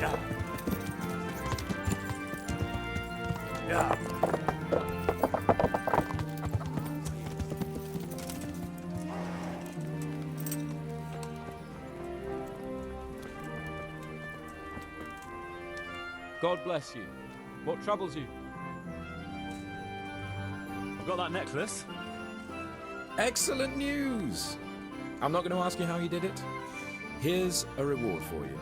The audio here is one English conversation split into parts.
Yeah. Yeah. God bless you. What troubles you? I've got that necklace. Excellent news! I'm not going to ask you how you did it. Here's a reward for you.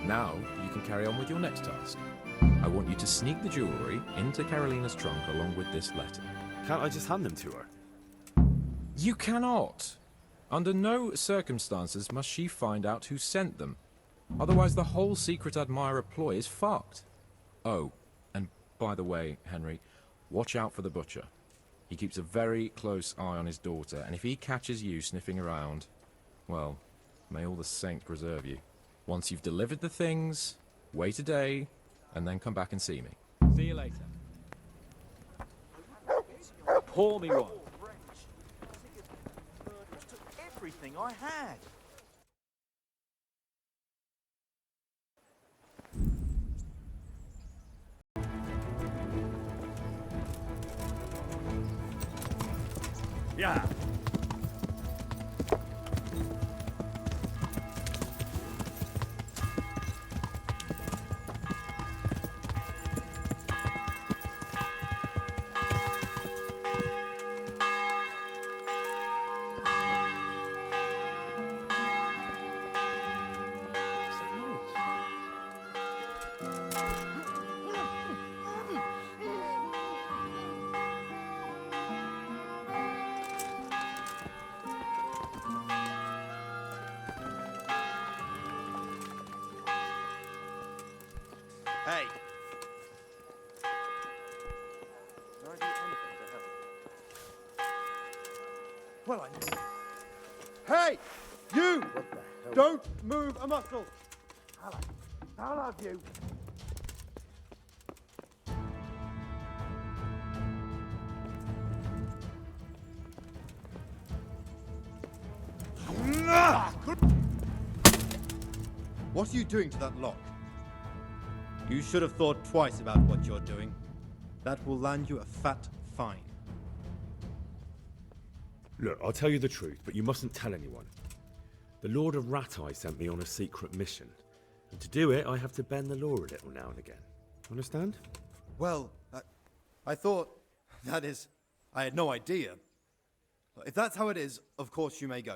Now you can carry on with your next task. I want you to sneak the jewellery into Carolina's trunk along with this letter. Can't I just hand them to her? You cannot! Under no circumstances must she find out who sent them. Otherwise the whole secret admirer ploy is fucked. Oh, and by the way, Henry, watch out for the butcher. He keeps a very close eye on his daughter, and if he catches you sniffing around, well, may all the saints preserve you. Once you've delivered the things, wait a day, and then come back and see me. See you later. Pour me one. Took everything I had. Yeah. Hey. Can I do anything to help? Well, I knew. Hey! You! Don't move a muscle! I'll have you. What are you doing to that lock? You should have thought twice about what you're doing. That will land you a fat fine. Look, I'll tell you the truth, but you mustn't tell anyone. The Lord of Rat-Eye sent me on a secret mission. And to do it, I have to bend the law a little now and again. Understand? Well, I thought... That is, I had no idea. If that's how it is, of course you may go.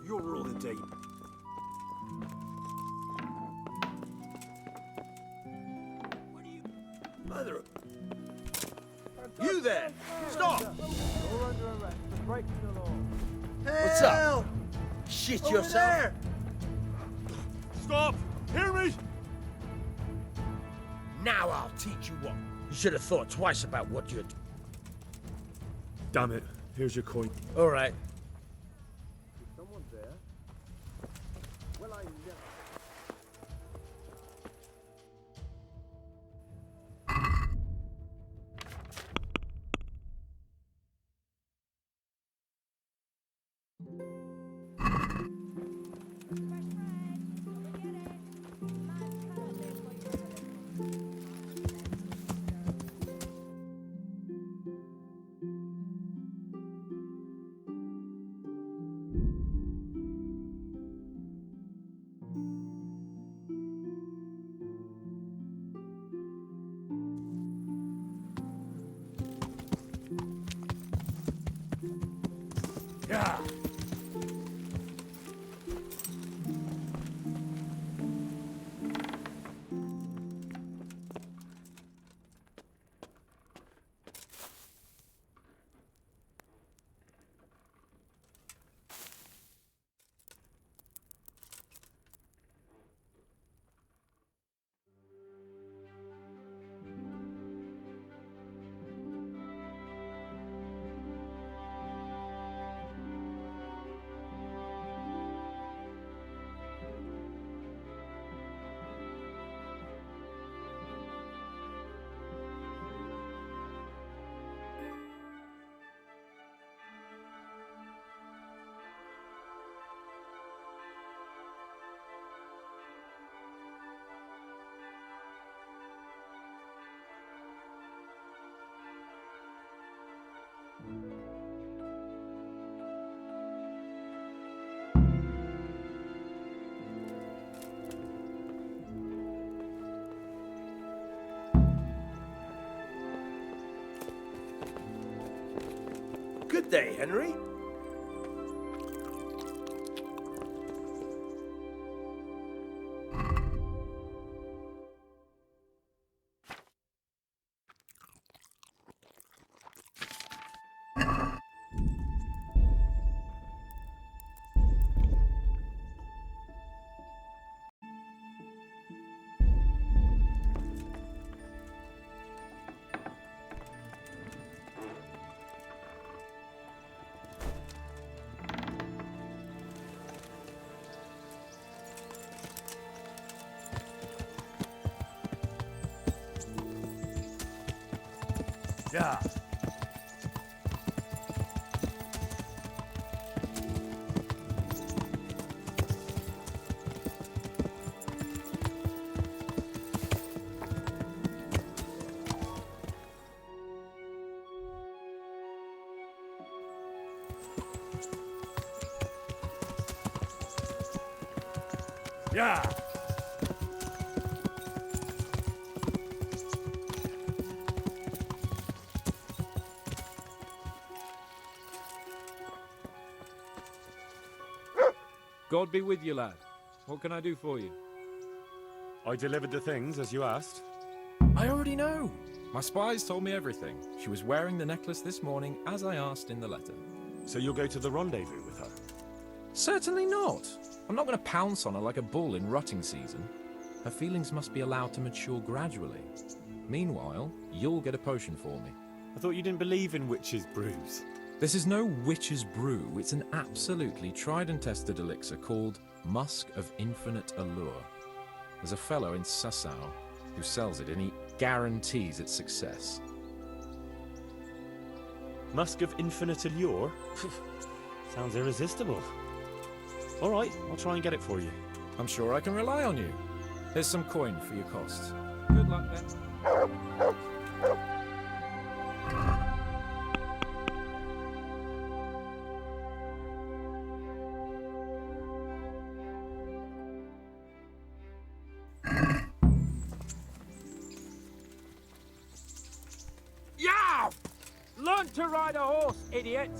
You're all the deep. Mother of... You there! Stop! You're under arrest for breaking the law. What's up? Shit yourself. There. Stop! Hear me! Now I'll teach you what. You should have thought twice about what you'd... Damn it, here's your coin. All right. Someone's there. Well, I never... Yeah. day, Henry. Yeah. Yeah. God be with you, lad. What can I do for you? I delivered the things as you asked. I already know. My spies told me everything. She was wearing the necklace this morning, as I asked in the letter. So you'll go to the rendezvous with her? Certainly not. I'm not going to pounce on her like a bull in rutting season. Her feelings must be allowed to mature gradually. Meanwhile, you'll get a potion for me. I thought you didn't believe in witches' brews. This is no witch's brew. It's an absolutely tried and tested elixir called Musk of Infinite Allure. There's a fellow in Sasau who sells it and he guarantees its success. Musk of Infinite Allure? Sounds irresistible. All right, I'll try and get it for you. I'm sure I can rely on you. Here's some coin for your costs. Good luck then. Yeah! Learn to ride a horse, idiot!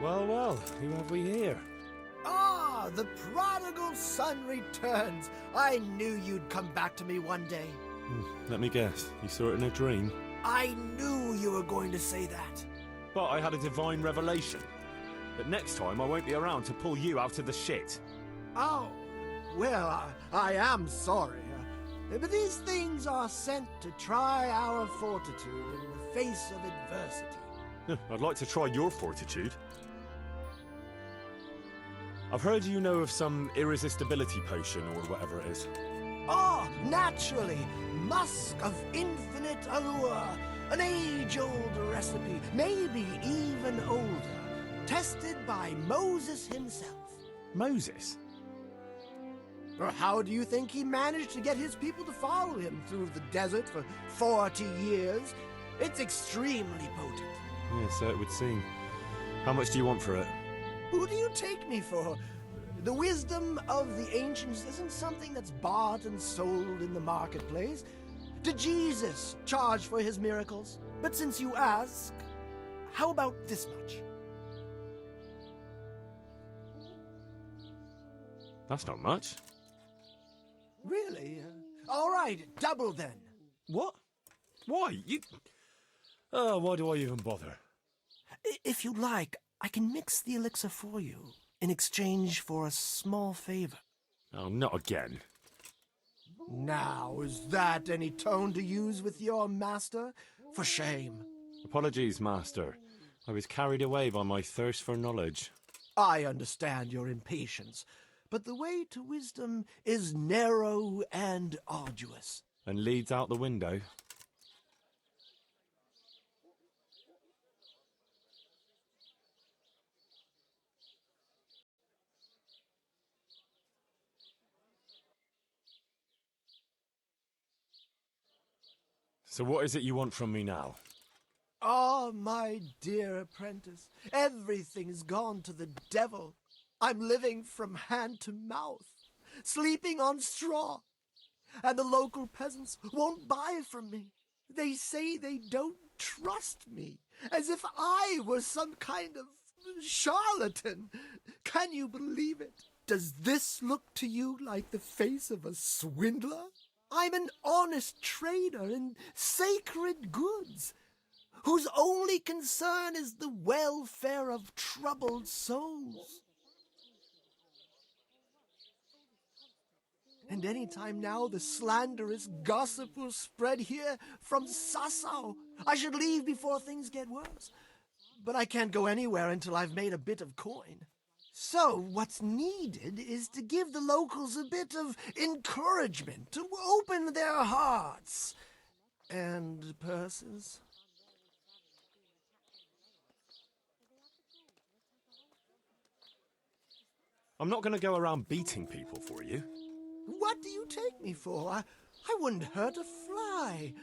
Well, well, who have we here? Ah, the prodigal son returns. I knew you'd come back to me one day. Let me guess, you saw it in a dream? I knew you were going to say that. But I had a divine revelation. But next time I won't be around to pull you out of the shit. Oh, well, I am sorry. But these things are sent to try our fortitude in the face of adversity. I'd like to try your fortitude. I've heard you know of some irresistibility potion or whatever it is. Oh, naturally. Musk of Infinite Allure. An age-old recipe, maybe even older. Tested by Moses himself. Moses? Or how do you think he managed to get his people to follow him through the desert for 40 years? It's extremely potent. Yeah, so it would seem. How much do you want for it? Who do you take me for? The wisdom of the ancients isn't something that's bought and sold in the marketplace. Did Jesus charge for his miracles? But since you ask, how about this much? That's not much. Really? All right, double then. What? Why? You... why do I even bother? If you like, I can mix the elixir for you in exchange for a small favor. Oh, not again. Now, is that any tone to use with your master? For shame. Apologies, Master. I was carried away by my thirst for knowledge. I understand your impatience, but the way to wisdom is narrow and arduous. And leads out the window. So what is it you want from me now? Ah, my dear apprentice, everything's gone to the devil. I'm living from hand to mouth, sleeping on straw, and the local peasants won't buy from me. They say they don't trust me, as if I were some kind of charlatan. Can you believe it? Does this look to you like the face of a swindler? I'm an honest trader in sacred goods, whose only concern is the welfare of troubled souls. And any time now the slanderous gossip will spread here from Sassau. I should leave before things get worse. But I can't go anywhere until I've made a bit of coin. So what's needed is to give the locals a bit of encouragement, to open their hearts and purses. I'm not going to go around beating people for you. What do you take me for? I wouldn't hurt a fly.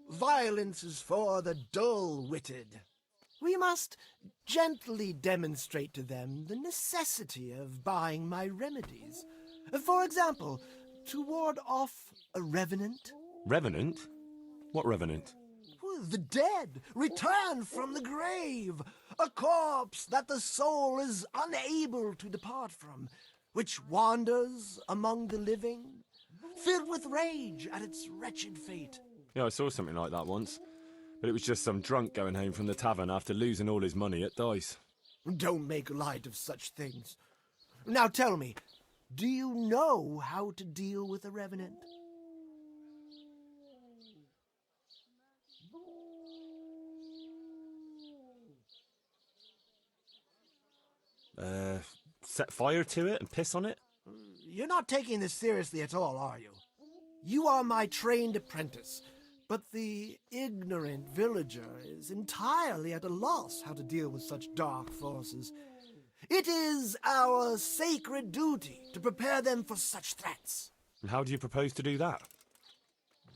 Violence is for the dull-witted. We must gently demonstrate to them the necessity of buying my remedies. For example, to ward off a revenant. Revenant? What revenant? The dead return from the grave, a corpse that the soul is unable to depart from, which wanders among the living, filled with rage at its wretched fate. Yeah, I saw something like that once. But it was just some drunk going home from the tavern after losing all his money at dice. Don't make light of such things. Now tell me, do you know how to deal with a revenant? Set fire to it and piss on it? You're not taking this seriously at all, are you? You are my trained apprentice, but the ignorant villager is entirely at a loss how to deal with such dark forces. It is our sacred duty to prepare them for such threats. And how do you propose to do that?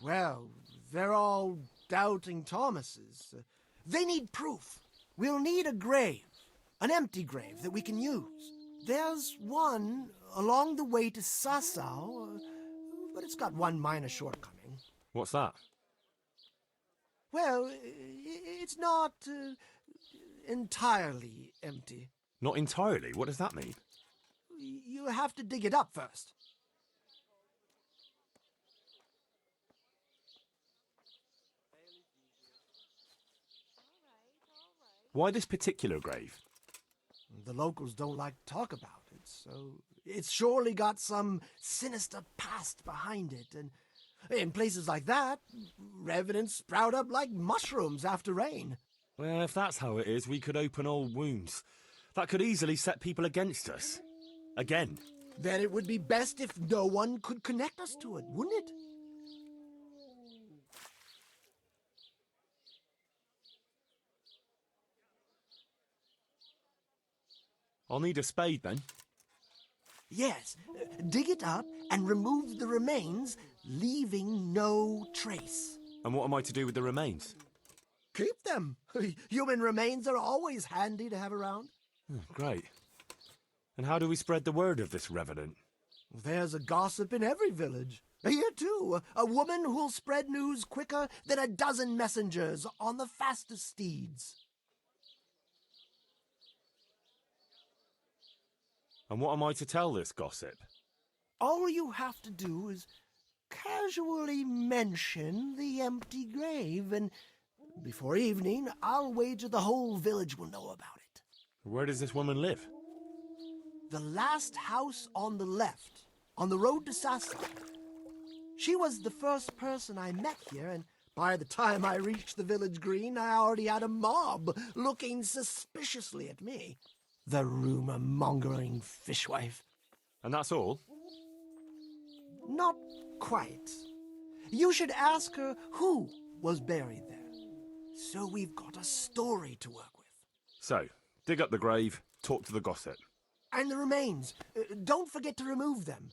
Well, they're all doubting Thomases. They need proof. We'll need a grave, an empty grave that we can use. There's one along the way to Sassau, but it's got one minor shortcoming. What's that? Well, it's not entirely empty. Not entirely? What does that mean? You have to dig it up first. Why this particular grave? The locals don't like to talk about it, so it's surely got some sinister past behind it. And in places like that, revenants sprout up like mushrooms after rain. Well, if that's how it is, we could open old wounds. That could easily set people against us. Again. Then it would be best if no one could connect us to it, wouldn't it? I'll need a spade then. Yes, dig it up and remove the remains, leaving no trace. And what am I to do with the remains? Keep them. Human remains are always handy to have around. Oh, great. And how do we spread the word of this revenant? There's a gossip in every village. Here, too, a woman who'll spread news quicker than a dozen messengers on the fastest steeds. And what am I to tell this gossip? All you have to do is casually mention the empty grave, and before evening, I'll wager the whole village will know about it. Where does this woman live? The last house on the left, on the road to Sassau. She was the first person I met here, and by the time I reached the village green, I already had a mob looking suspiciously at me. The rumor-mongering fishwife. And that's all? Not quite. You should ask her who was buried there. So we've got a story to work with. So, dig up the grave, talk to the gossip. And the remains. Don't forget to remove them.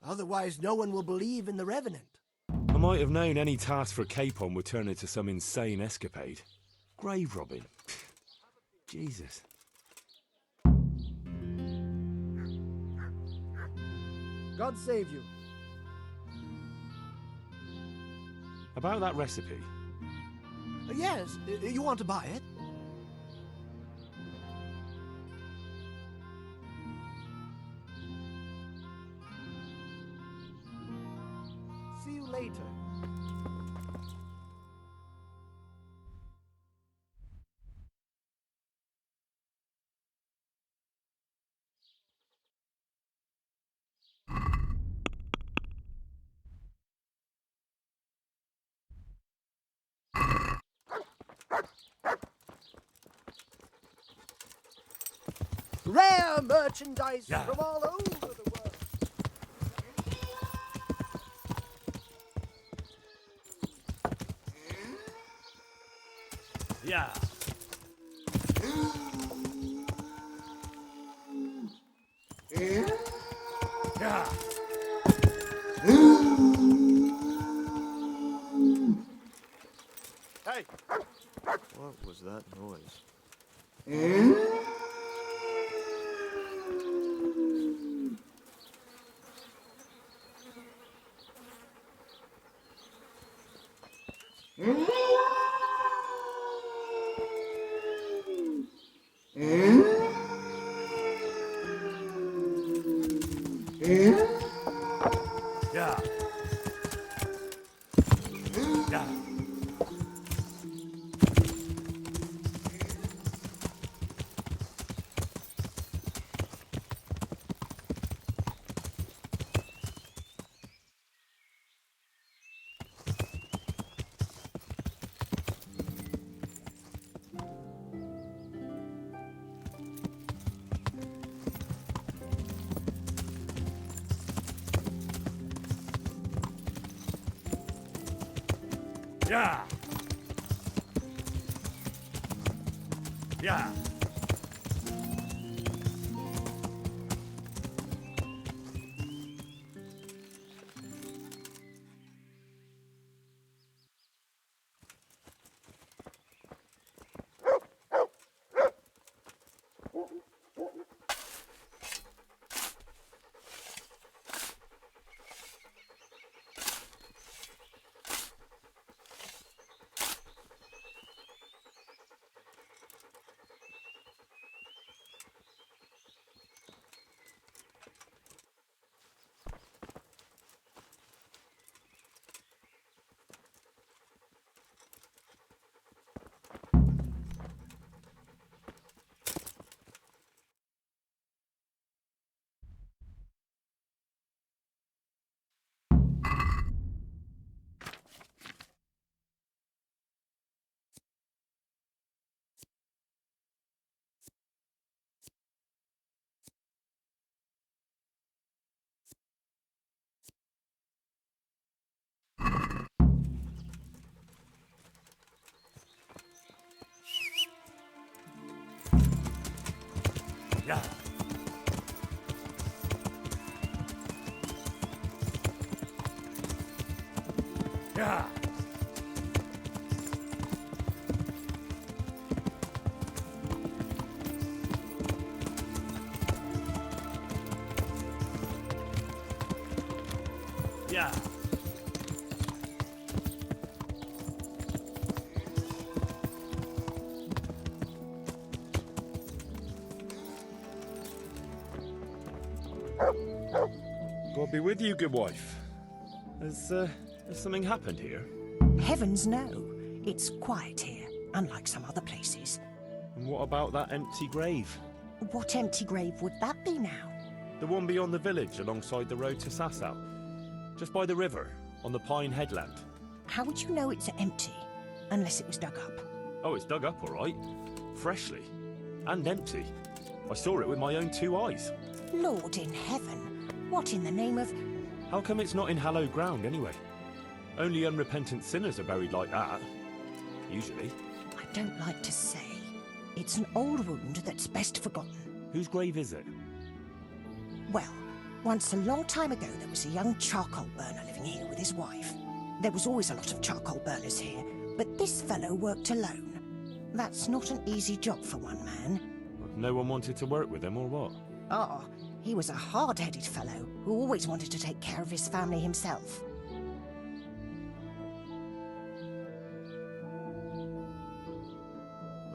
Otherwise, no one will believe in the revenant. Am might have known any task for Capon would turn into some insane escapade. Grave robbing. Jesus. God save you. About that recipe. Yes, you want to buy it? See you later. Rare merchandise Yeah. from all over the world. Yeah. Yeah. Hey! What was that noise? Yeah. Yeah. Yeah. Yeah. Yeah. Yeah. Yeah. God be with you, good wife. Has something happened here? Heavens no. It's quiet here, unlike some other places. And what about that empty grave? What empty grave would that be now? The one beyond the village, alongside the road to Sasau. Just by the river, on the Pine Headland. How would you know it's empty? Unless it was dug up. Oh, it's dug up all right. Freshly. And empty. I saw it with my own 2 eyes. Lord in heaven, what in the name of... How come it's not in hallowed ground, anyway? Only unrepentant sinners are buried like that. Usually. I don't like to say. It's an old wound that's best forgotten. Whose grave is it? Well, once a long time ago there was a young charcoal burner living here with his wife. There was always a lot of charcoal burners here, but this fellow worked alone. That's not an easy job for one man. No one wanted to work with him, or what? Ah, he was a hard-headed fellow who always wanted to take care of his family himself.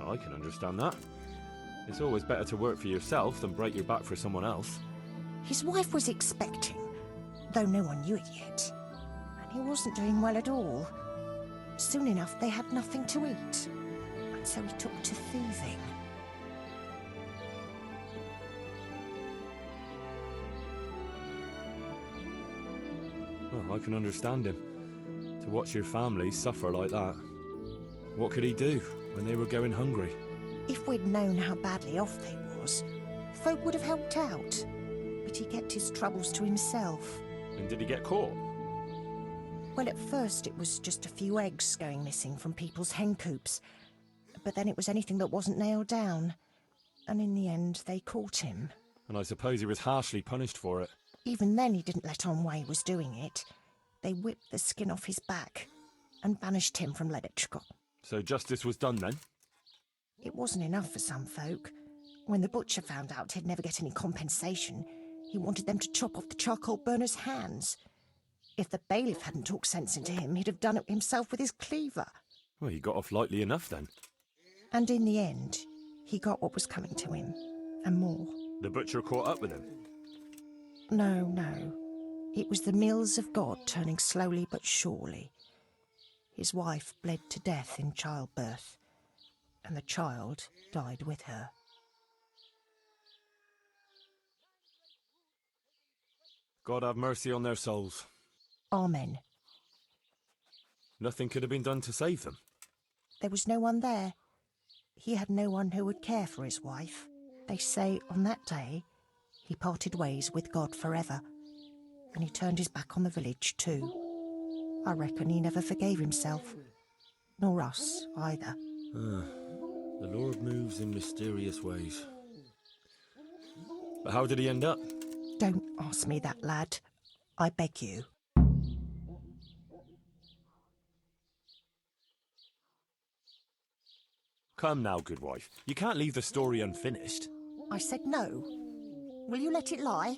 I can understand that. It's always better to work for yourself than break your back for someone else. His wife was expecting, though no one knew it yet. And he wasn't doing well at all. Soon enough, they had nothing to eat. And so he took to thieving. Well, I can understand him. To watch your family suffer like that. What could he do when they were going hungry? If we'd known how badly off they was, folk would have helped out. But he kept his troubles to himself. And did he get caught? Well, at first it was just a few eggs going missing from people's hen coops. But then it was anything that wasn't nailed down. And in the end, they caught him. And I suppose he was harshly punished for it. Even then, he didn't let on why he was doing it. They whipped the skin off his back and banished him from Leditchko. So justice was done then? It wasn't enough for some folk. When the butcher found out he'd never get any compensation, he wanted them to chop off the charcoal burner's hands. If the bailiff hadn't talked sense into him, he'd have done it himself with his cleaver. Well, he got off lightly enough then. And in the end, he got what was coming to him, and more. The butcher caught up with him? No. It was the mills of God turning slowly but surely. His wife bled to death in childbirth, and the child died with her. God have mercy on their souls. Amen. Nothing could have been done to save them. There was no one there. He had no one who would care for his wife. They say on that day, he parted ways with God forever, and he turned his back on the village too. I reckon he never forgave himself, nor us either. The Lord moves in mysterious ways. But how did he end up? Don't ask me that, lad. I beg you. Come now, good wife. You can't leave the story unfinished. I said no. Will you let it lie?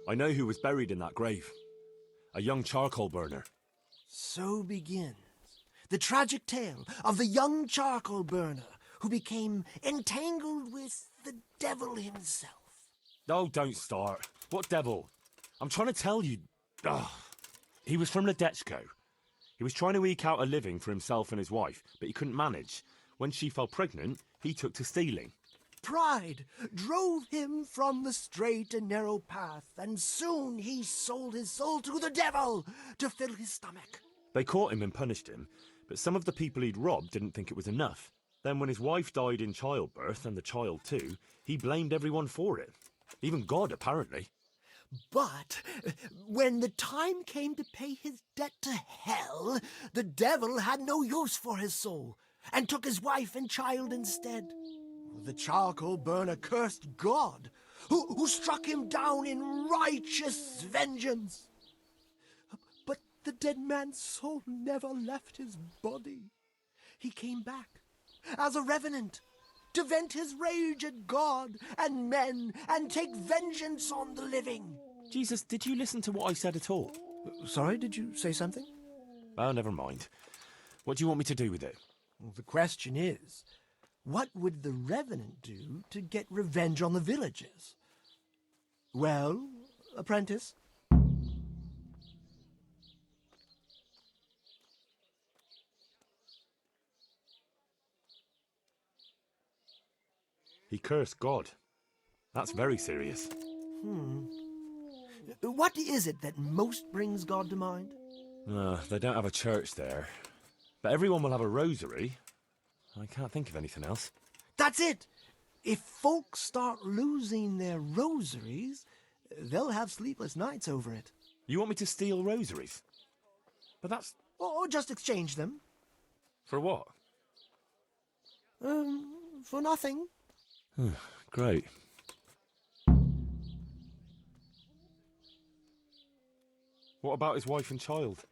I know who was buried in that grave. A young charcoal burner. So begins the tragic tale of the young charcoal burner who became entangled with the devil himself. Oh, don't start. What devil? I'm trying to tell you. Ugh. He was from Ledetchko. He was trying to eke out a living for himself and his wife, but he couldn't manage. When she fell pregnant, he took to stealing. Pride drove him from the straight and narrow path, and soon he sold his soul to the devil to fill his stomach. They caught him and punished him, but some of the people he'd robbed didn't think it was enough. Then when his wife died in childbirth, and the child too, he blamed everyone for it. Even God, apparently. But when the time came to pay his debt to hell, the devil had no use for his soul, and took his wife and child instead. The charcoal burner cursed God, who struck him down in righteous vengeance. But the dead man's soul never left his body. He came back as a revenant to vent his rage at God and men and take vengeance on the living. Jesus, did you listen to what I said at all? Sorry, did you say something? Oh, never mind. What do you want me to do with it? Well, the question is, what would the revenant do to get revenge on the villagers? Well, apprentice? He cursed God. That's very serious. What is it that most brings God to mind? They don't have a church there. But everyone will have a rosary. I can't think of anything else. That's it! If folks start losing their rosaries, they'll have sleepless nights over it. You want me to steal rosaries? But that's... Or just exchange them. For what? For nothing. Great. What about his wife and child?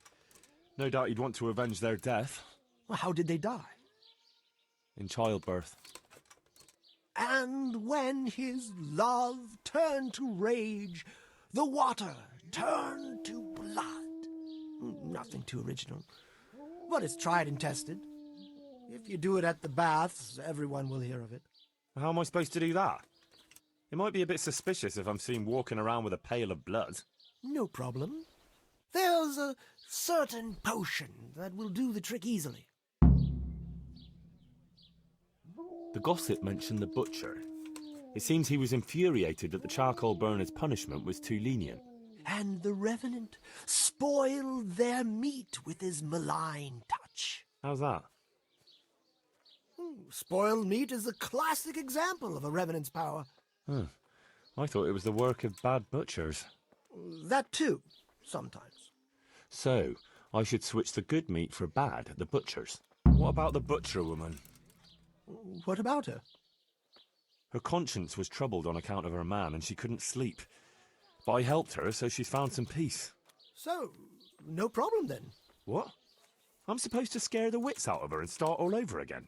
No doubt he'd want to avenge their death. Well, how did they die? In childbirth. And when his love turned to rage, the water turned to blood. Nothing too original. But it's tried and tested. If you do it at the baths, everyone will hear of it. How am I supposed to do that? It might be a bit suspicious if I'm seen walking around with a pail of blood. No problem. There's a certain potion that will do the trick easily. The gossip mentioned the butcher. It seems he was infuriated that the charcoal burner's punishment was too lenient. And the revenant spoiled their meat with his malign touch. How's that? Spoiled meat is a classic example of a revenant's power. I thought it was the work of bad butchers. That too, sometimes. So, I should switch the good meat for bad at the butcher's. What about the butcher woman? What about her? Her conscience was troubled on account of her man and she couldn't sleep. But I helped her, so she's found some peace. So, no problem then. What? I'm supposed to scare the wits out of her and start all over again?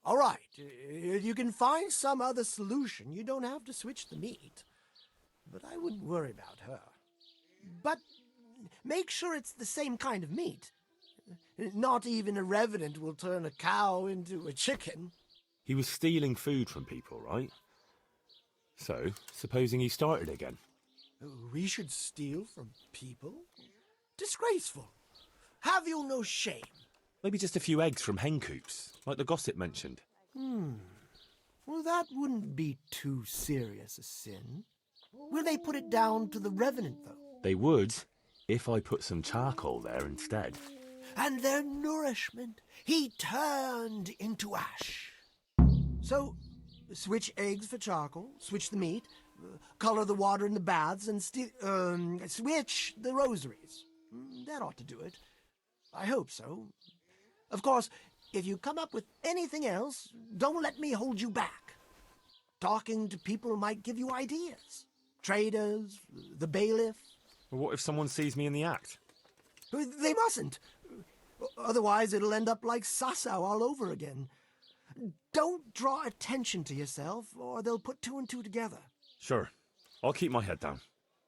All right, if you can find some other solution, you don't have to switch the meat. But I wouldn't worry about her. But make sure it's the same kind of meat. Not even a revenant will turn a cow into a chicken. He was stealing food from people, right? So, supposing he started again? We should steal from people? Disgraceful. Have you no shame? Maybe just a few eggs from hen coops, like the gossip mentioned. Well, that wouldn't be too serious a sin. Will they put it down to the revenant, though? They would, if I put some charcoal there instead. And their nourishment he turned into ash. So, switch eggs for charcoal, switch the meat, color the water in the baths, and switch the rosaries. That ought to do it. I hope so. Of course, if you come up with anything else, don't let me hold you back. Talking to people might give you ideas. Traders, the bailiff. Well, what if someone sees me in the act? They mustn't. Otherwise, it'll end up like Sasau all over again. Don't draw attention to yourself, or they'll put two and two together. Sure. I'll keep my head down.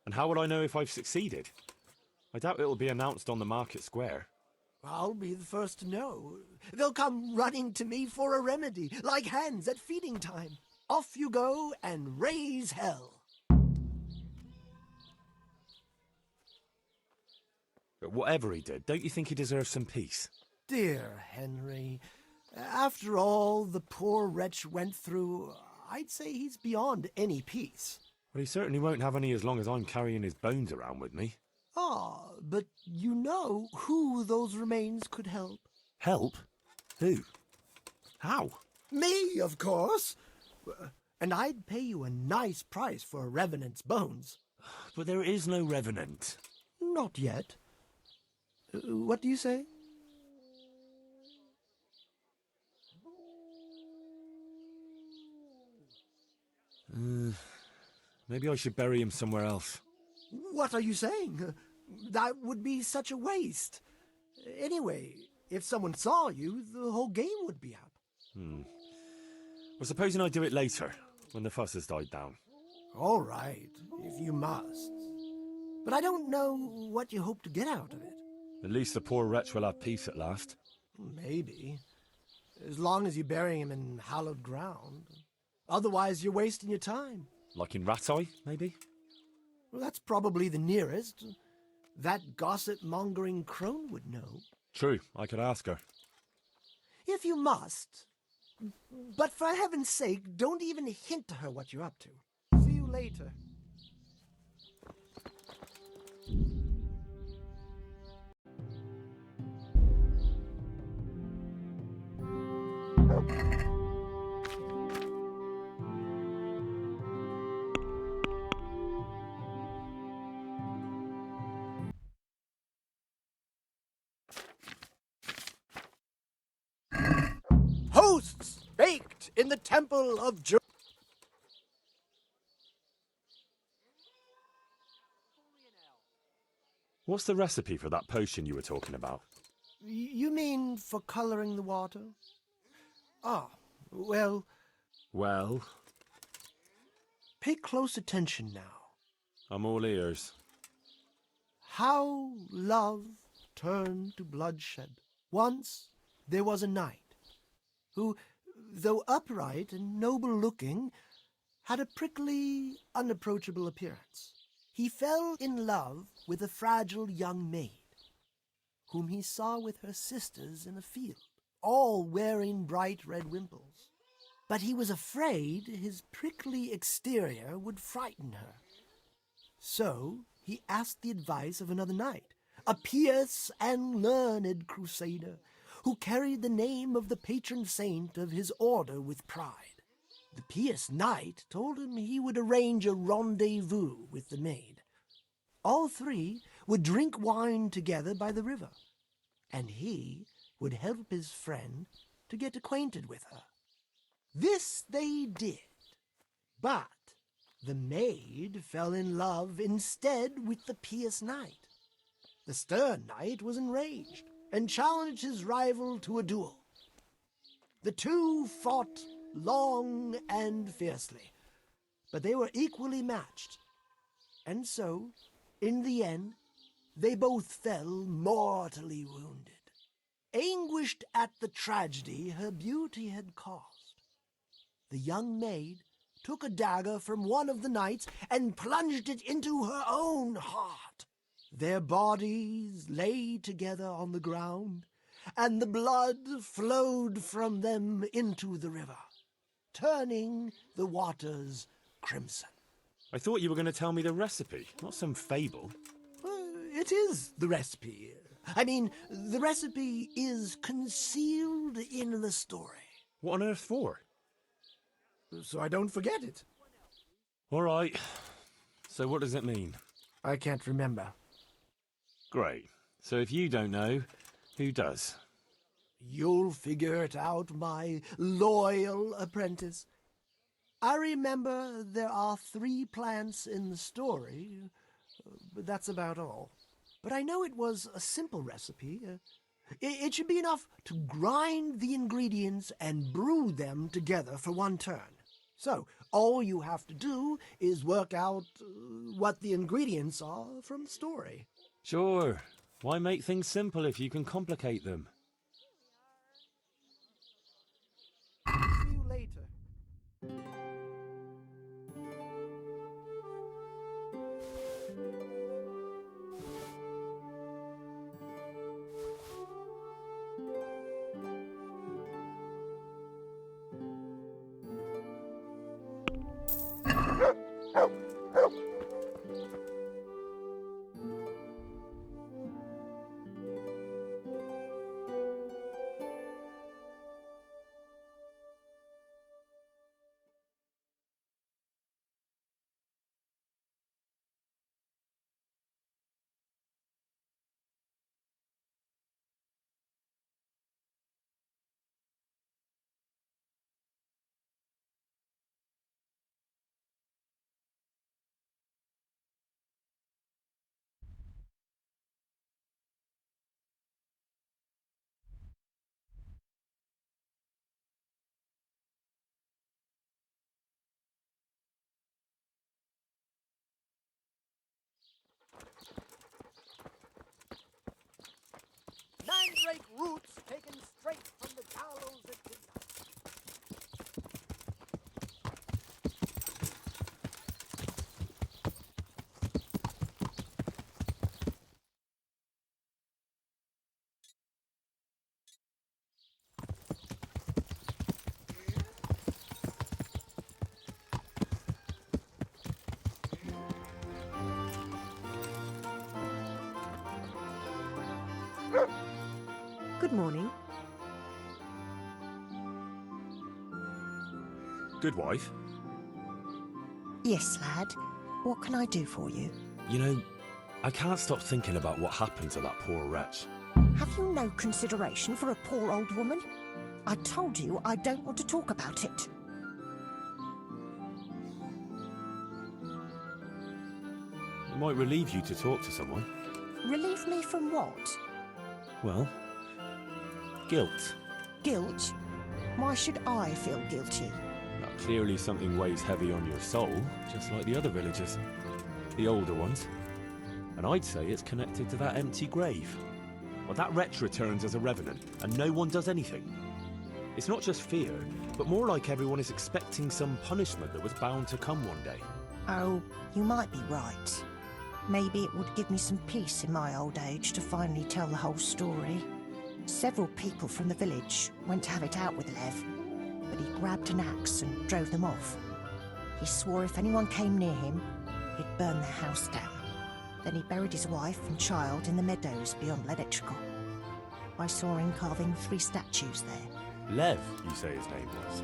And how will I know if I've succeeded? I doubt it'll be announced on the market square. I'll be the first to know. They'll come running to me for a remedy, like hens at feeding time. Off you go and raise hell. But whatever he did, don't you think he deserves some peace? Dear Henry, after all the poor wretch went through, I'd say he's beyond any peace. Well, he certainly won't have any as long as I'm carrying his bones around with me. Ah, but you know who those remains could help. Help? Who? How? Me, of course. And I'd pay you a nice price for a revenant's bones. But there is no revenant. Not yet. What do you say? Maybe I should bury him somewhere else. What are you saying? That would be such a waste. Anyway, if someone saw you, the whole game would be up. Well, supposing I do it later, when the fuss has died down. All right, if you must. But I don't know what you hope to get out of it. At least the poor wretch will have peace at last. Maybe. As long as you bury him in hallowed ground. Otherwise, you're wasting your time. Like in Rattay, maybe? Well, that's probably the nearest. That gossip-mongering crone would know. True, I could ask her. If you must. But for heaven's sake, don't even hint to her what you're up to. See you later. in the temple of Jerusalem. What's the recipe for that potion you were talking about? You mean for coloring the water? Ah, well, Well, pay close attention now. I'm all ears. How love turned to bloodshed. Once there was a knight who, though upright and noble-looking, had a prickly, unapproachable appearance. He fell in love with a fragile young maid, whom he saw with her sisters in a field, all wearing bright red wimples. But he was afraid his prickly exterior would frighten her. So he asked the advice of another knight, a pious and learned crusader, who carried the name of the patron saint of his order with pride. The pious knight told him he would arrange a rendezvous with the maid. All three would drink wine together by the river, and he would help his friend to get acquainted with her. This they did, but the maid fell in love instead with the pious knight. The stern knight was enraged and challenged his rival to a duel. The two fought long and fiercely, but they were equally matched. And so, in the end, they both fell mortally wounded, anguished at the tragedy her beauty had caused. The young maid took a dagger from one of the knights and plunged it into her own heart. Their bodies lay together on the ground, and the blood flowed from them into the river, turning the waters crimson. I thought you were going to tell me the recipe, not some fable. It is the recipe. I mean, the recipe is concealed in the story. What on earth for? So I don't forget it. All right. So what does it mean? I can't remember. Great. So if you don't know, who does? You'll figure it out, my loyal apprentice. I remember there are 3 plants in the story, but that's about all. But I know it was a simple recipe. It should be enough to grind the ingredients and brew them together for one turn. So, all you have to do is work out what the ingredients are from the story. Sure. Why make things simple if you can complicate them? See you later. Mandrake roots taken straight from the gallows at midnight. Good morning. Good wife. Yes, lad. What can I do for you? You know, I can't stop thinking about what happened to that poor wretch. Have you no consideration for a poor old woman? I told you I don't want to talk about it. It might relieve you to talk to someone. Relieve me from what? Well, guilt. Guilt? Why should I feel guilty? Now, clearly something weighs heavy on your soul, just like the other villagers. The older ones. And I'd say it's connected to that empty grave. Well, that wretch returns as a revenant, and no one does anything. It's not just fear, but more like everyone is expecting some punishment that was bound to come one day. Oh, you might be right. Maybe it would give me some peace in my old age to finally tell the whole story. Several people from the village went to have it out with Lev, but he grabbed an axe and drove them off. He swore if anyone came near him, he'd burn their house down. Then he buried his wife and child in the meadows beyond Ledetchko. I saw him carving 3 statues there. Lev, you say his name was?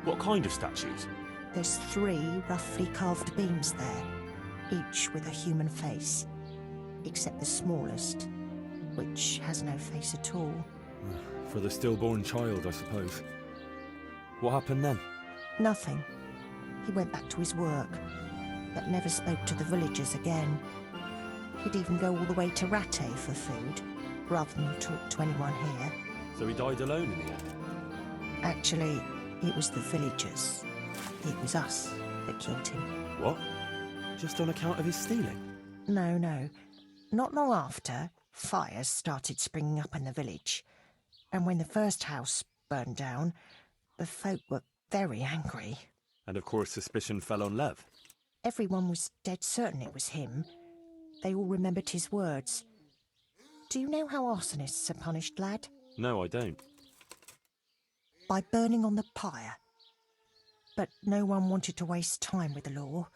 What kind of statues? There's 3 roughly carved beams there, each with a human face, except the smallest, which has no face at all. For the stillborn child, I suppose. What happened then? Nothing. He went back to his work, but never spoke to the villagers again. He'd even go all the way to Ratte for food, rather than talk to anyone here. So he died alone in the end? Actually, it was the villagers. It was us that killed him. What? Just on account of his stealing? No, no. Not long after, fires started springing up in the village. And when the first house burned down, the folk were very angry. And of course suspicion fell on Lev. Everyone was dead certain it was him. They all remembered his words. Do you know how arsonists are punished, lad? No, I don't. By burning on the pyre. But no one wanted to waste time with the law.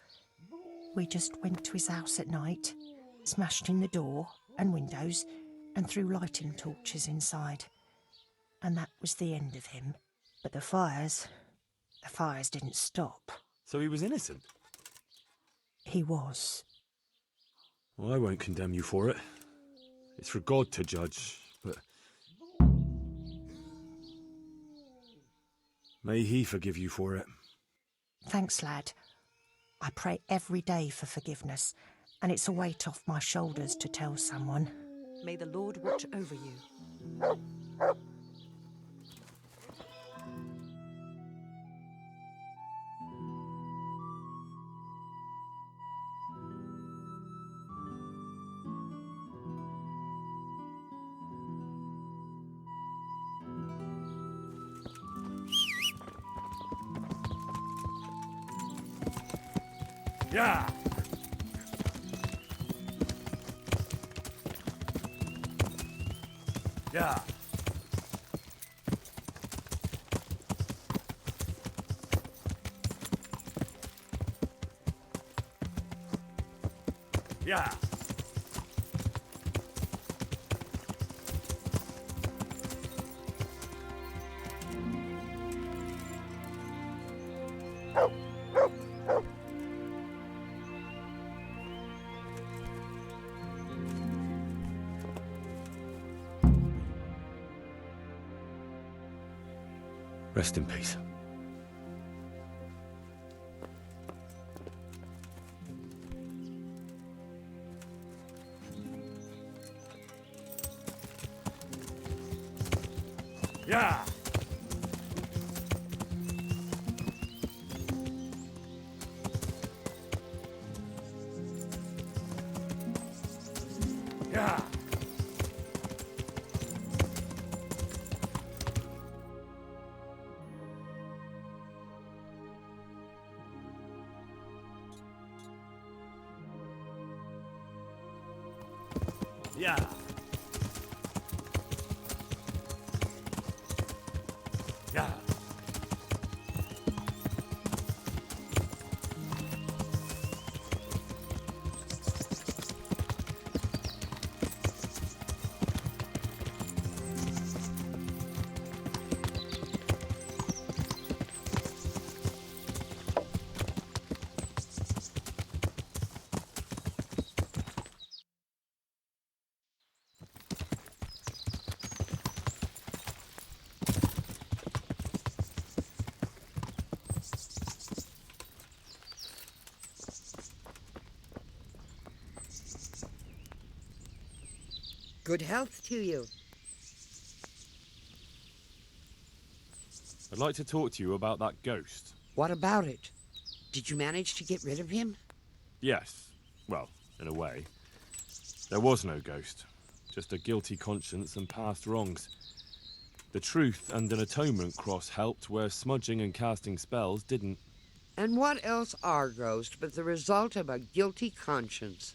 We just went to his house at night, smashed in the door and windows, and threw lighting torches inside. And that was the end of him. But the fires didn't stop. So he was innocent? He was. Well, I won't condemn you for it. It's for God to judge, but... may he forgive you for it. Thanks, lad. I pray every day for forgiveness, and it's a weight off my shoulders to tell someone. May the Lord watch over you. Yeah. Yeah. Yeah. Rest in peace. Yeah. Yeah. Yeah. Yeah. Good health to you. I'd like to talk to you about that ghost. What about it? Did you manage to get rid of him? Yes. Well, in a way. There was no ghost. Just a guilty conscience and past wrongs. The truth and an atonement cross helped where smudging and casting spells didn't. And what else are ghosts but the result of a guilty conscience?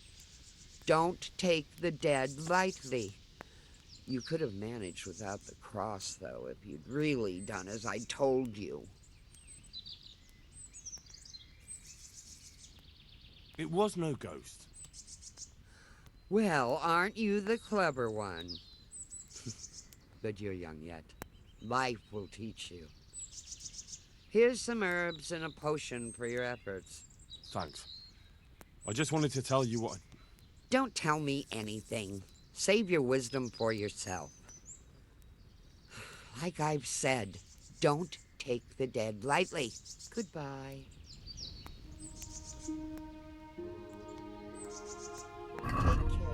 Don't take the dead lightly. You could have managed without the cross, though, if you'd really done as I told you. It was no ghost. Well, aren't you the clever one? But you're young yet. Life will teach you. Here's some herbs and a potion for your efforts. Thanks. I just wanted to tell you what... Don't tell me anything. Save your wisdom for yourself. Like I've said, don't take the dead lightly. Goodbye. Take care.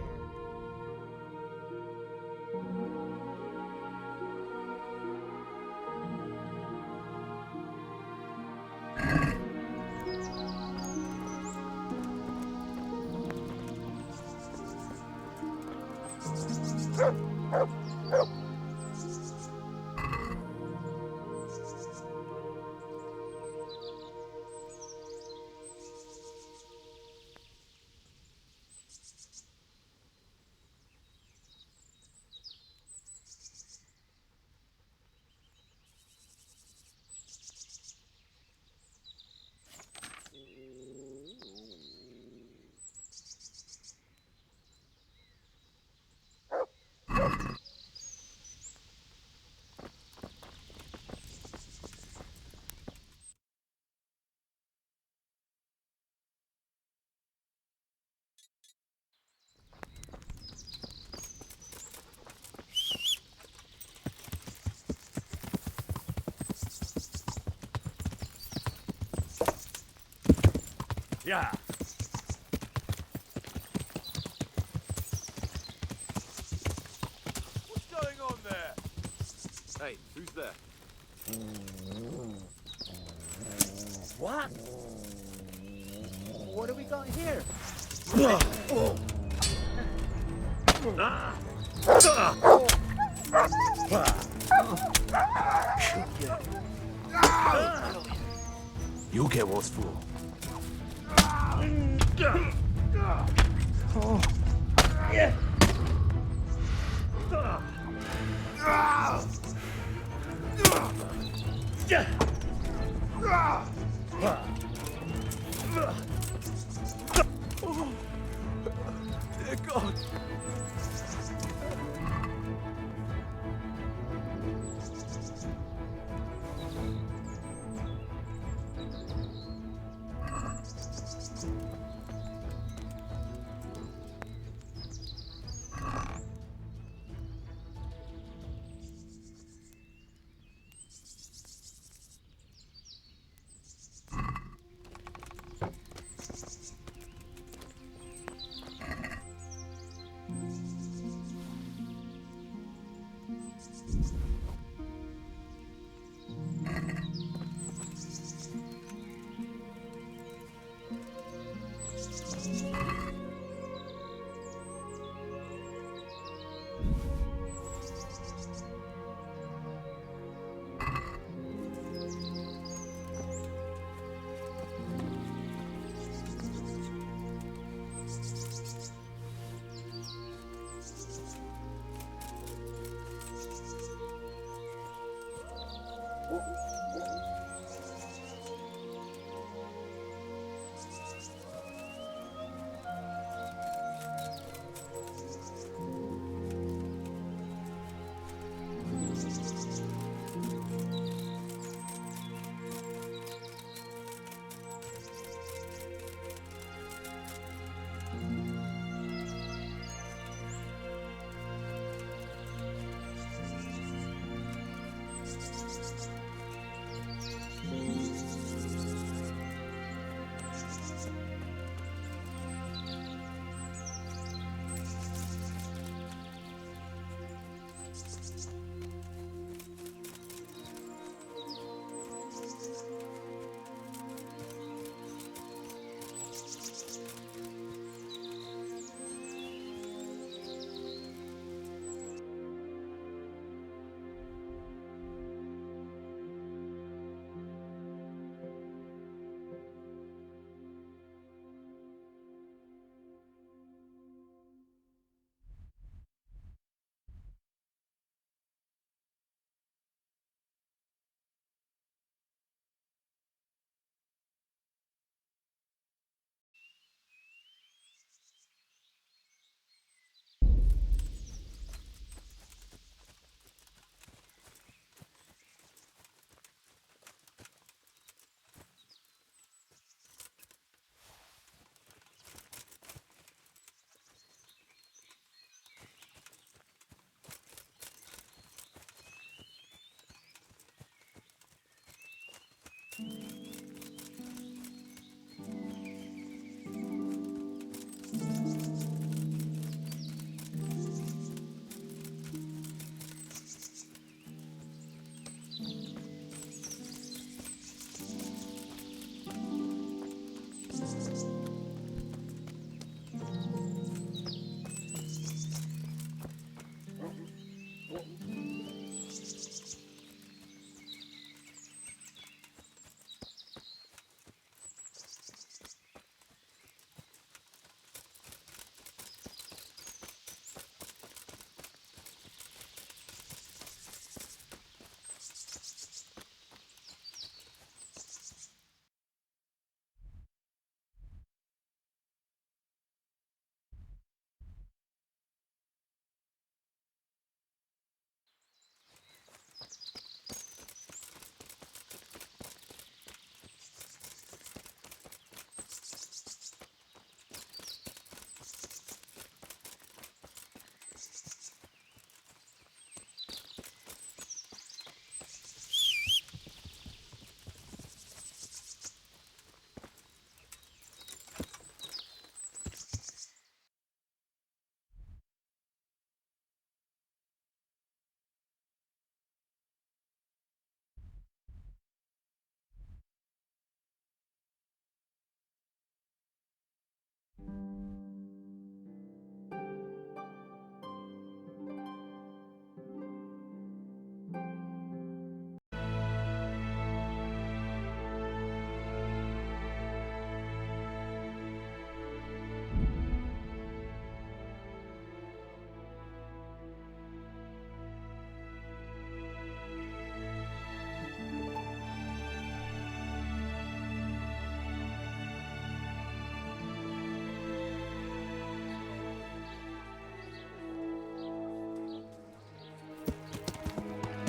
Yeah. What's going on there? Hey, who's there? What? What do we got here? You'll get what's for. Dear God.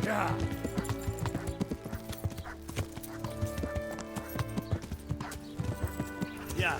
Yeah. Yeah.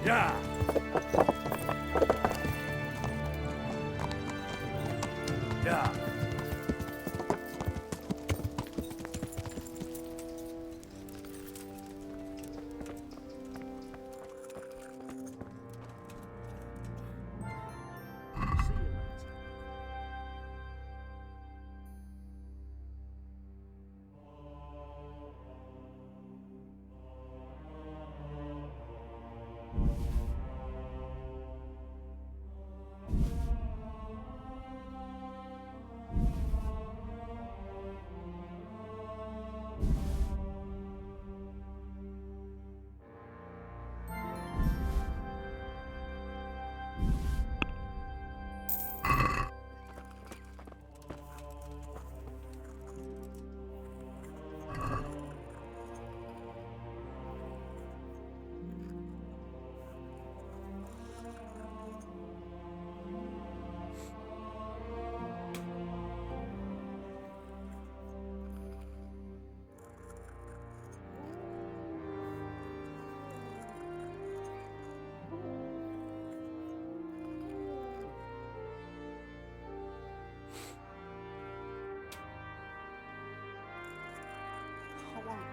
Yeah. Yeah. See you later.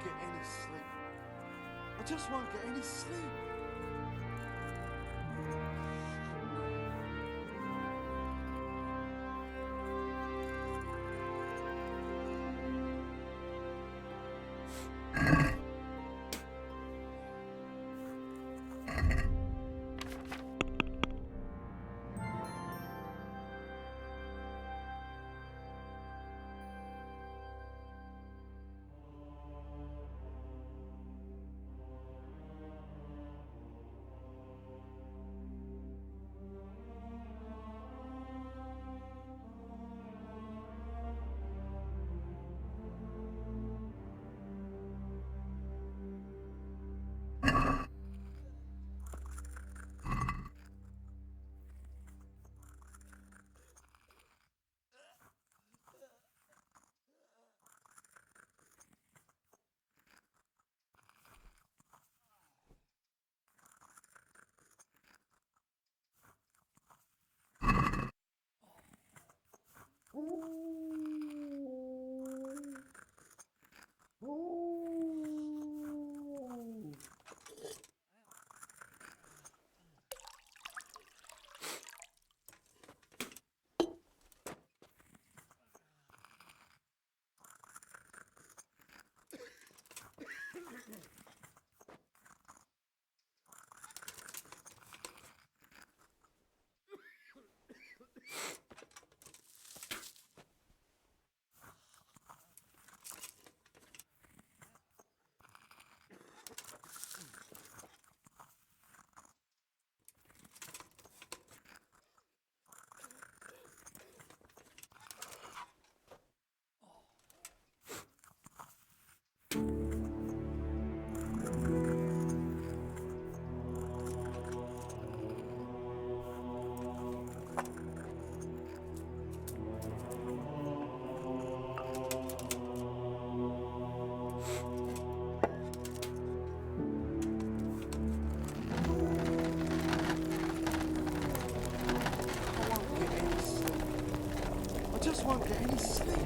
get any sleep. I just won't get any sleep. Won't get any sleep.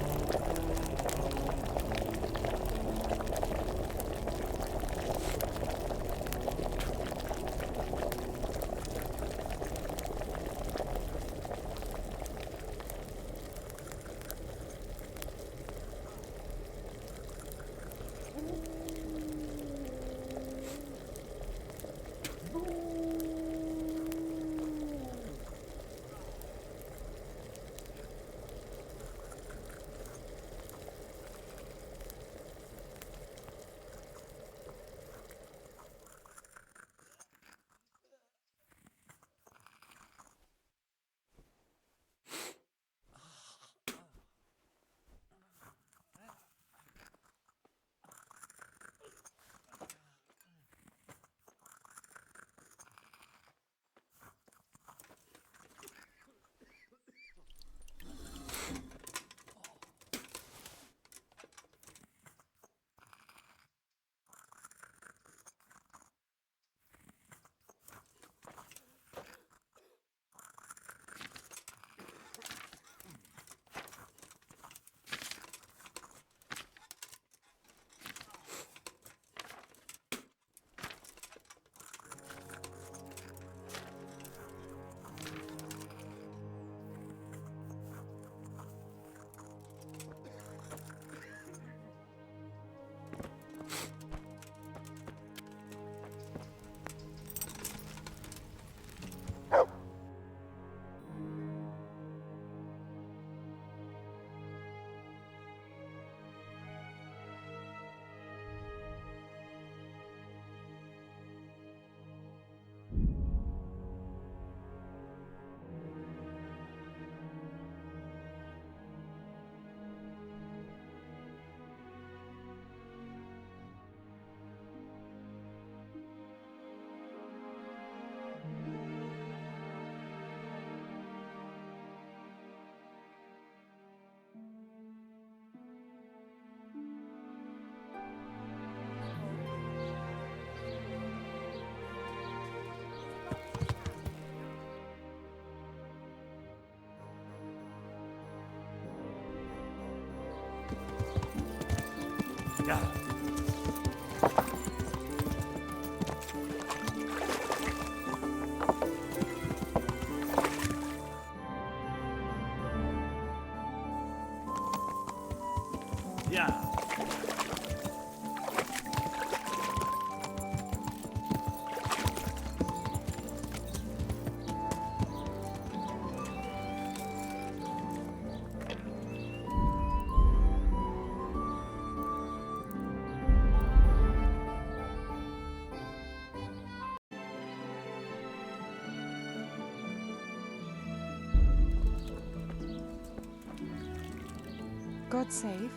God save.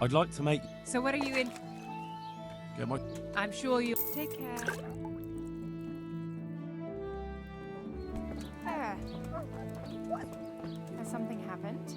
I'd like to make... So what are you in? Get my... I'm sure you... Take care. What? Has something happened?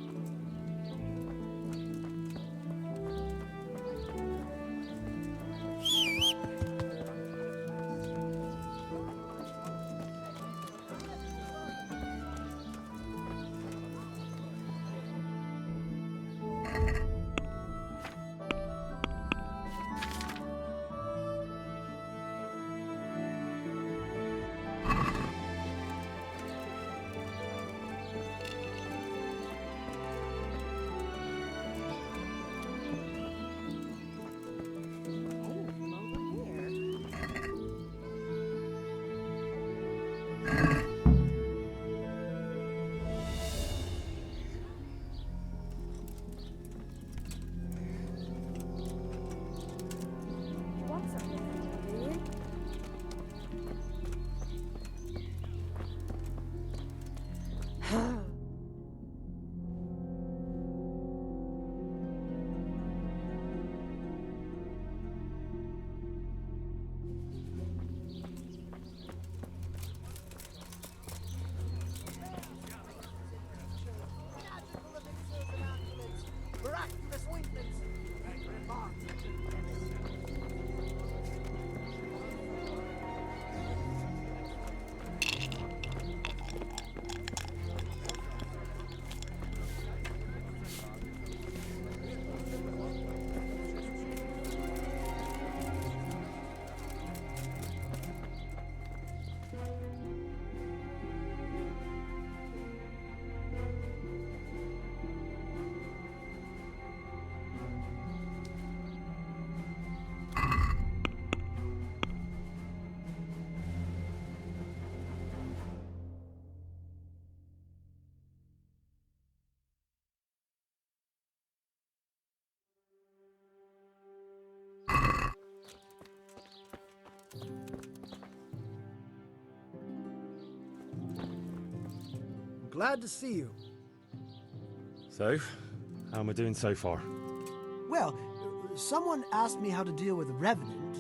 Miraculous ointments. Glad to see you. So, how am I doing so far? Well, someone asked me how to deal with a revenant,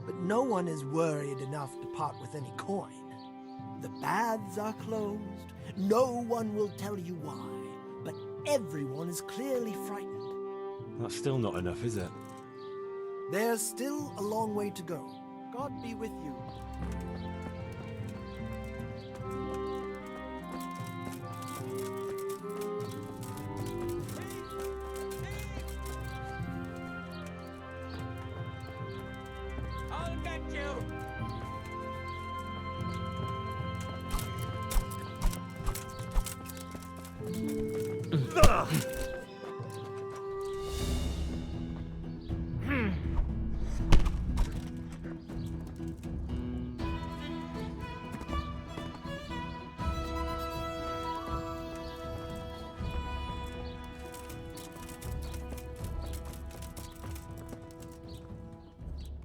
but no one is worried enough to part with any coin. The baths are closed. No one will tell you why, but everyone is clearly frightened. That's still not enough, is it? There's still a long way to go. God be with you. I'll get you!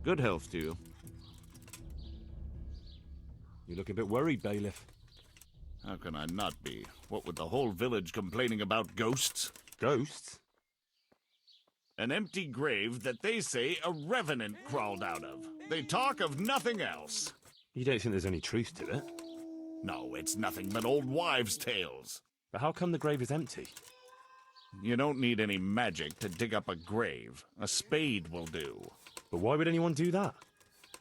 Good health to you. You look a bit worried, bailiff. How can I not be? What with the whole village complaining about ghosts? Ghosts? An empty grave that they say a revenant crawled out of. They talk of nothing else. You don't think there's any truth to it? No, it's nothing but old wives' tales. But how come the grave is empty? You don't need any magic to dig up a grave. A spade will do. But why would anyone do that?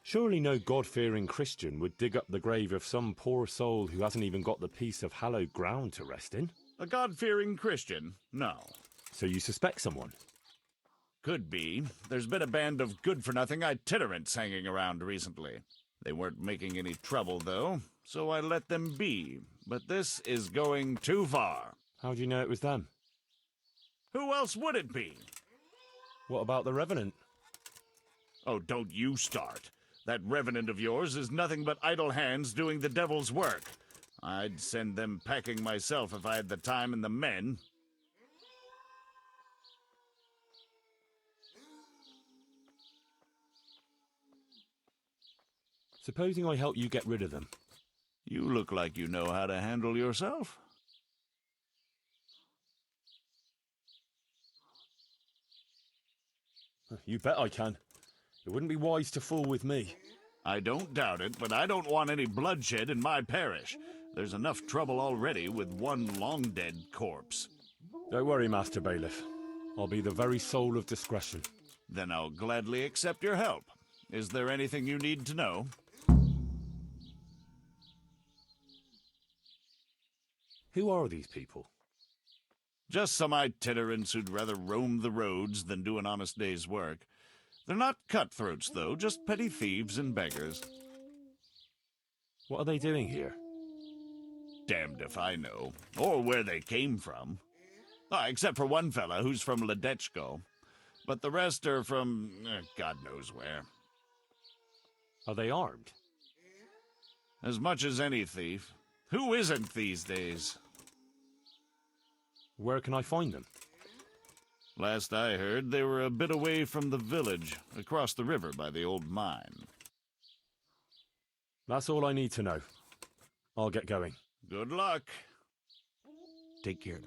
Surely no God-fearing Christian would dig up the grave of some poor soul who hasn't even got the piece of hallowed ground to rest in. A God-fearing Christian? No. So you suspect someone? Could be. There's been a band of good-for-nothing itinerants hanging around recently. They weren't making any trouble, though, so I let them be. But this is going too far. How do you know it was them? Who else would it be? What about the Revenant? Oh, don't you start. That Revenant of yours is nothing but idle hands doing the devil's work. I'd send them packing myself if I had the time and the men. Supposing I help you get rid of them. You look like you know how to handle yourself. You bet I can. It wouldn't be wise to fool with me. I don't doubt it, but I don't want any bloodshed in my parish. There's enough trouble already with one long-dead corpse. Don't worry, Master Bailiff. I'll be the very soul of discretion. Then I'll gladly accept your help. Is there anything you need to know? Who are these people? Just some itinerants who'd rather roam the roads than do an honest day's work. They're not cutthroats, though, just petty thieves and beggars. What are they doing here? Damned if I know, or where they came from. Except for one fella who's from Ledechko. But the rest are from God knows where. Are they armed? As much as any thief. Who isn't these days? Where can I find them? Last I heard, they were a bit away from the village, across the river by the old mine. That's all I need to know. I'll get going. Good luck. Take care.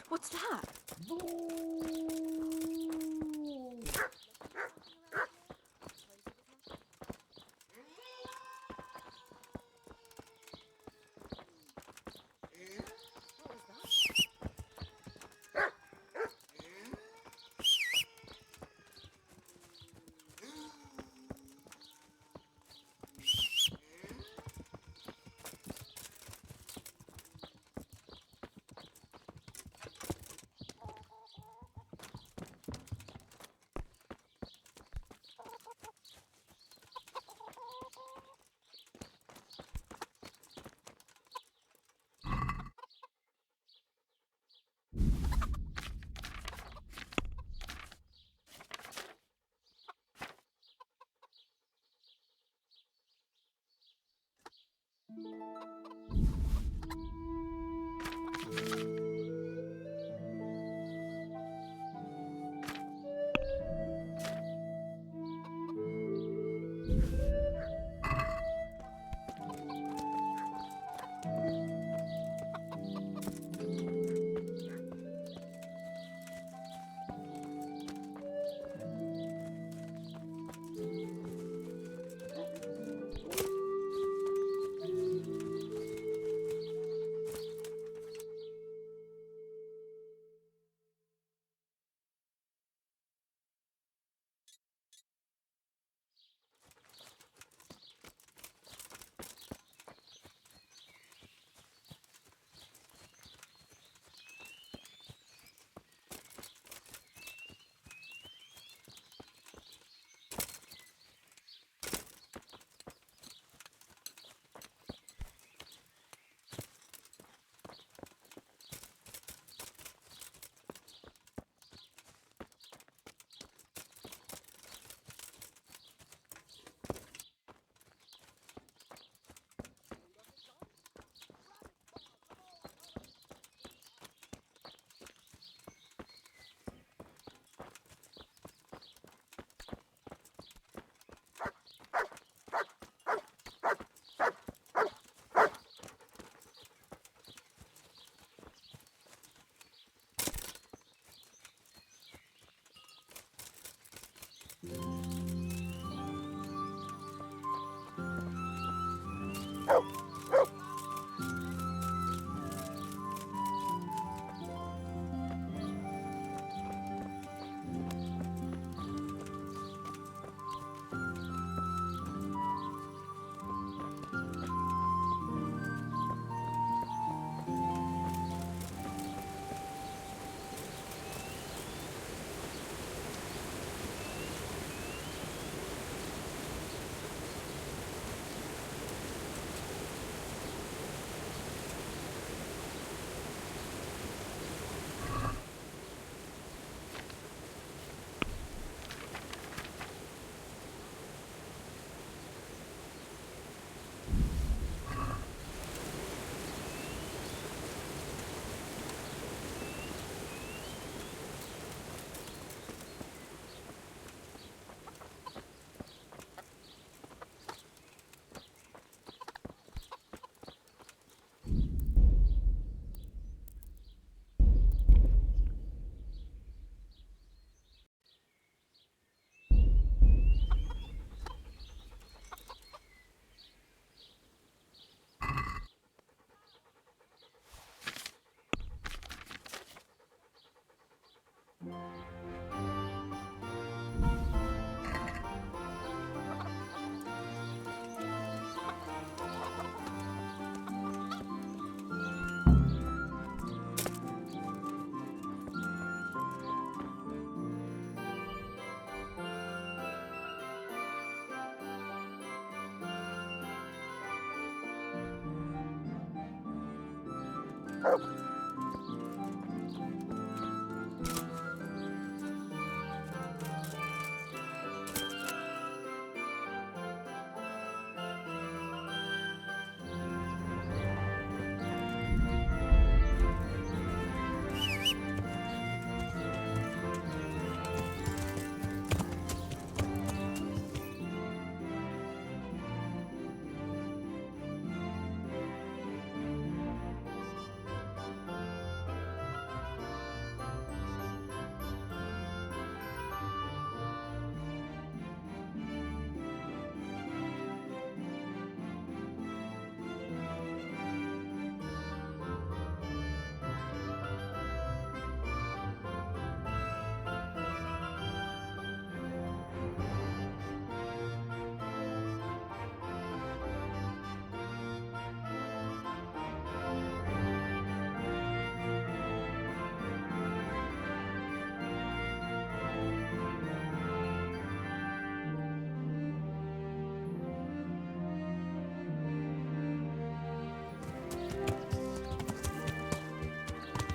What's that?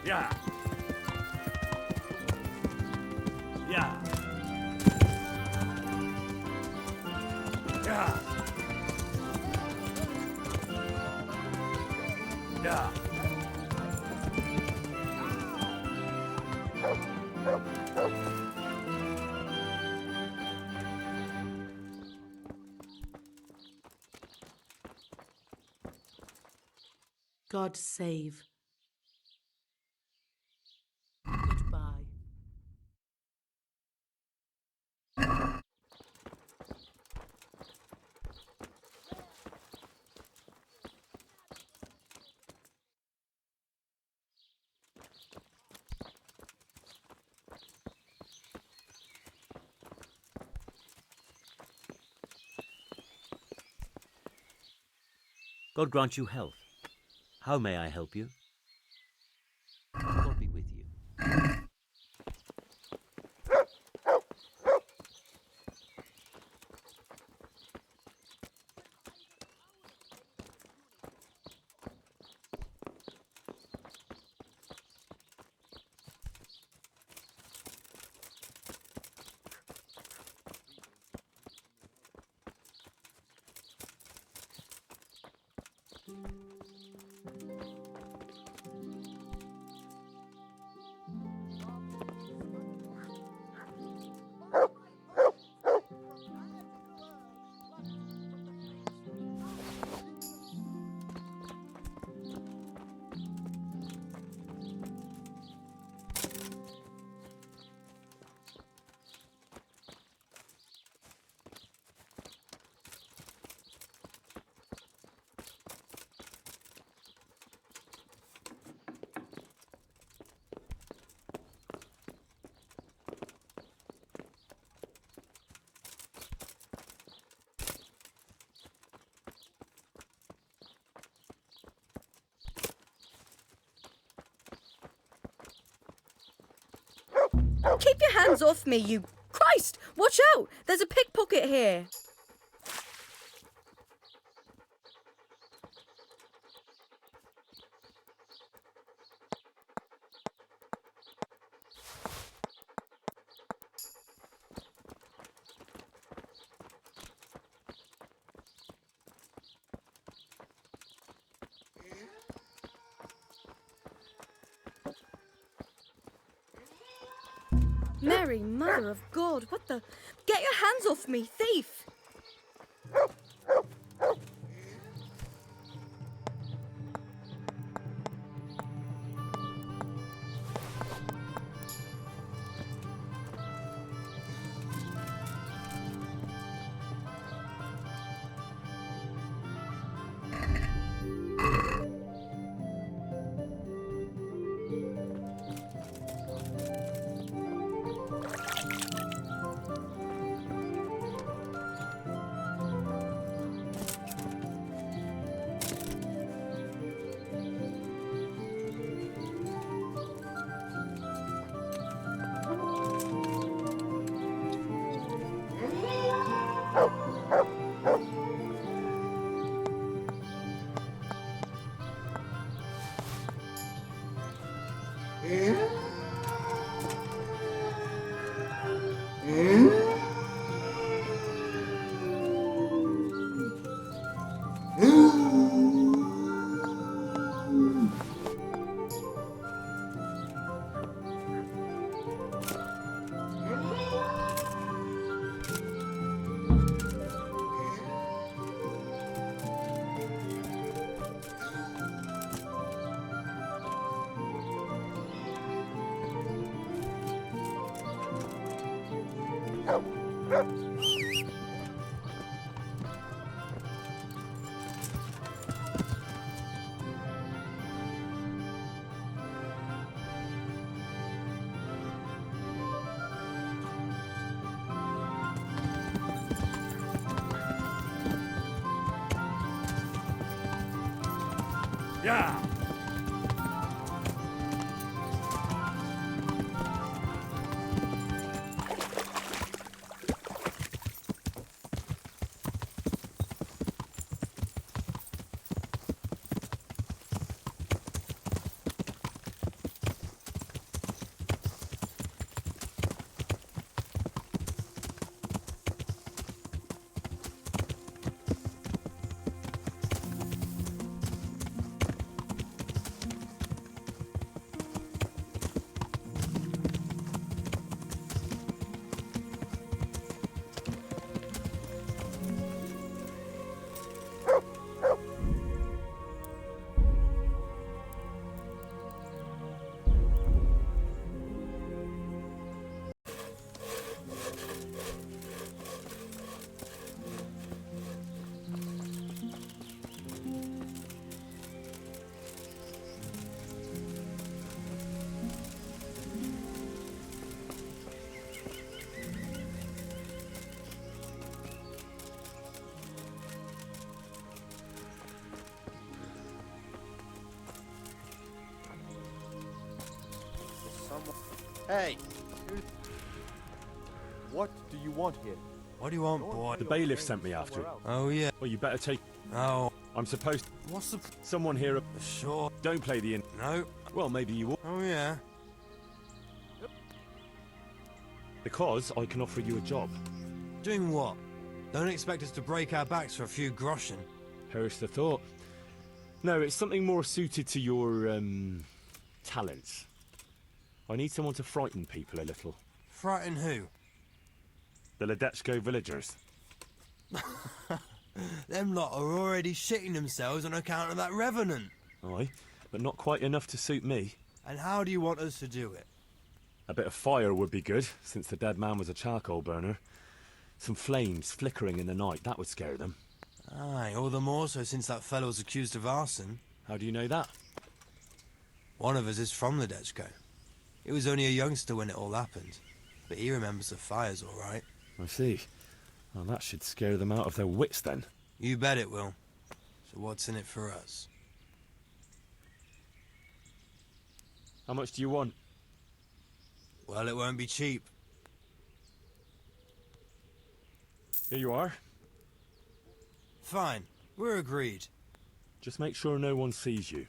Yeah. Yeah. Yeah. Yeah. God save. Goodbye. God grant you health. How may I help you? God be with you. Keep your hands off me, you... Christ! Watch out! There's a pickpocket here! Mary, Mother of God, what the... Get your hands off me, thief! Yeah. Hey! What do you want here? What do you want, boy? The bailiff sent me after it. Oh, yeah. Well, you better take... Oh. I'm supposed... What's the... Someone here... Sure. Don't play the... No. Well, maybe you will. Oh, yeah. Because I can offer you a job. Doing what? Don't expect us to break our backs for a few groschen. Perish the thought. No, it's something more suited to your, talents. I need someone to frighten people a little. Frighten who? The Ledechko villagers. Them lot are already shitting themselves on account of that revenant. Aye, but not quite enough to suit me. And how do you want us to do it? A bit of fire would be good, since the dead man was a charcoal burner. Some flames flickering in the night, that would scare them. Aye, all the more so since that fellow's accused of arson. How do you know that? One of us is from Ledechko. He was only a youngster when it all happened, but he remembers the fires all right. I see. Well, that should scare them out of their wits, then. You bet it will. So what's in it for us? How much do you want? Well, it won't be cheap. Here you are. Fine. We're agreed. Just make sure no one sees you.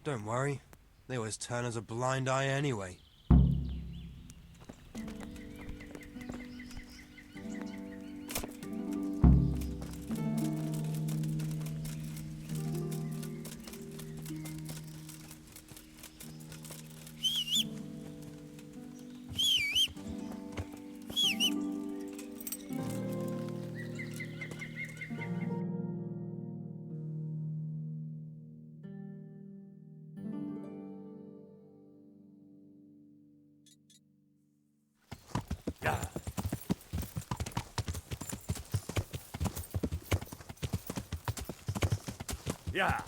Don't worry. They always turn us a blind eye anyway. Yeah.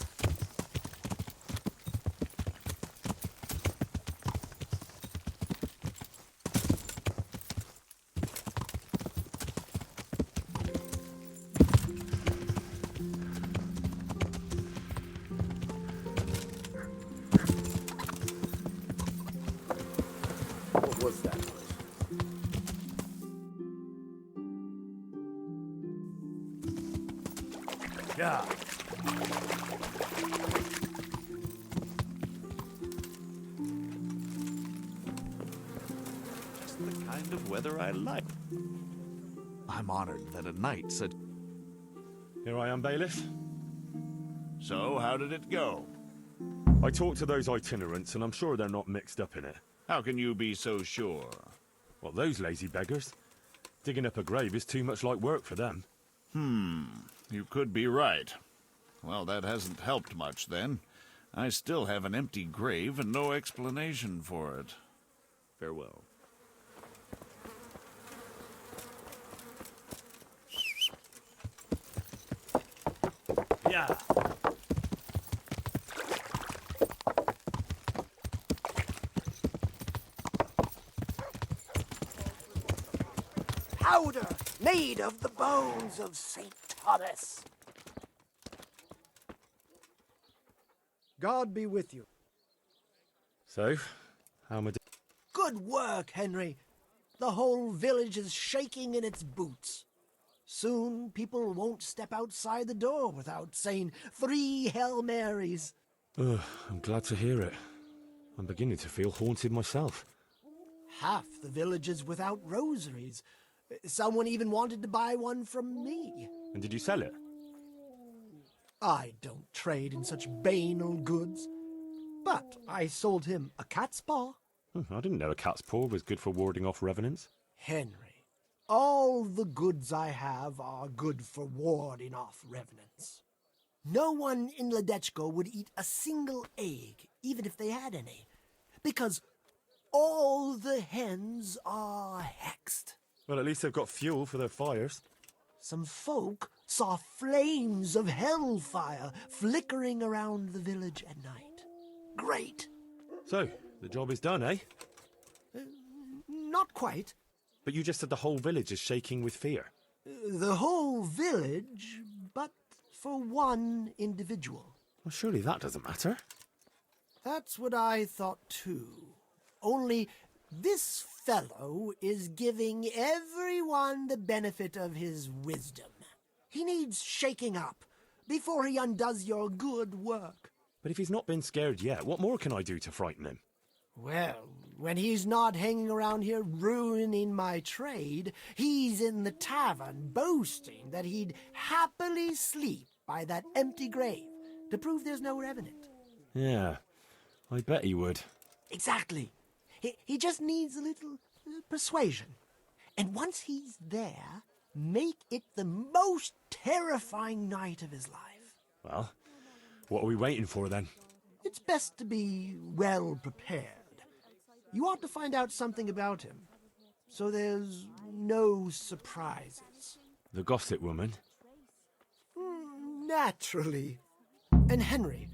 What was that noise? Yeah. Just the kind of weather I like. I'm honored that a knight said... Here I am, bailiff. So, how did it go? I talked to those itinerants, and I'm sure they're not mixed up in it. How can you be so sure? Well, those lazy beggars. Digging up a grave is too much like work for them. You could be right. Well, that hasn't helped much, then. I still have an empty grave and no explanation for it. Farewell. Yeah. Powder made of the bones of St. Thomas. God be with you. So, how am I doing? Good work, Henry. The whole village is shaking in its boots. Soon people won't step outside the door without saying 3 Hail Marys. I'm glad to hear it. I'm beginning to feel haunted myself. Half the village is without rosaries. Someone even wanted to buy one from me. And did you sell it? I don't trade in such banal goods. But I sold him a cat's paw. I didn't know a cat's paw was good for warding off revenants. Henry, all the goods I have are good for warding off revenants. No one in Ledechko would eat a single egg, even if they had any, because all the hens are hexed. Well, at least they've got fuel for their fires. Some folk saw flames of hellfire flickering around the village at night. Great. So, the job is done, eh? Not quite. But you just said the whole village is shaking with fear. The whole village, but for one individual. Well, surely that doesn't matter. That's what I thought too. Only this fellow is giving everyone the benefit of his wisdom. He needs shaking up before he undoes your good work. But if he's not been scared yet, what more can I do to frighten him? Well, when he's not hanging around here ruining my trade, he's in the tavern boasting that he'd happily sleep by that empty grave to prove there's no revenant. Yeah, I bet he would. Exactly. He just needs a little persuasion. And once he's there, make it the most terrifying night of his life. Well, what are we waiting for then? It's best to be well prepared. You ought to find out something about him, so there's no surprises. The gossip woman? Naturally. And Henry,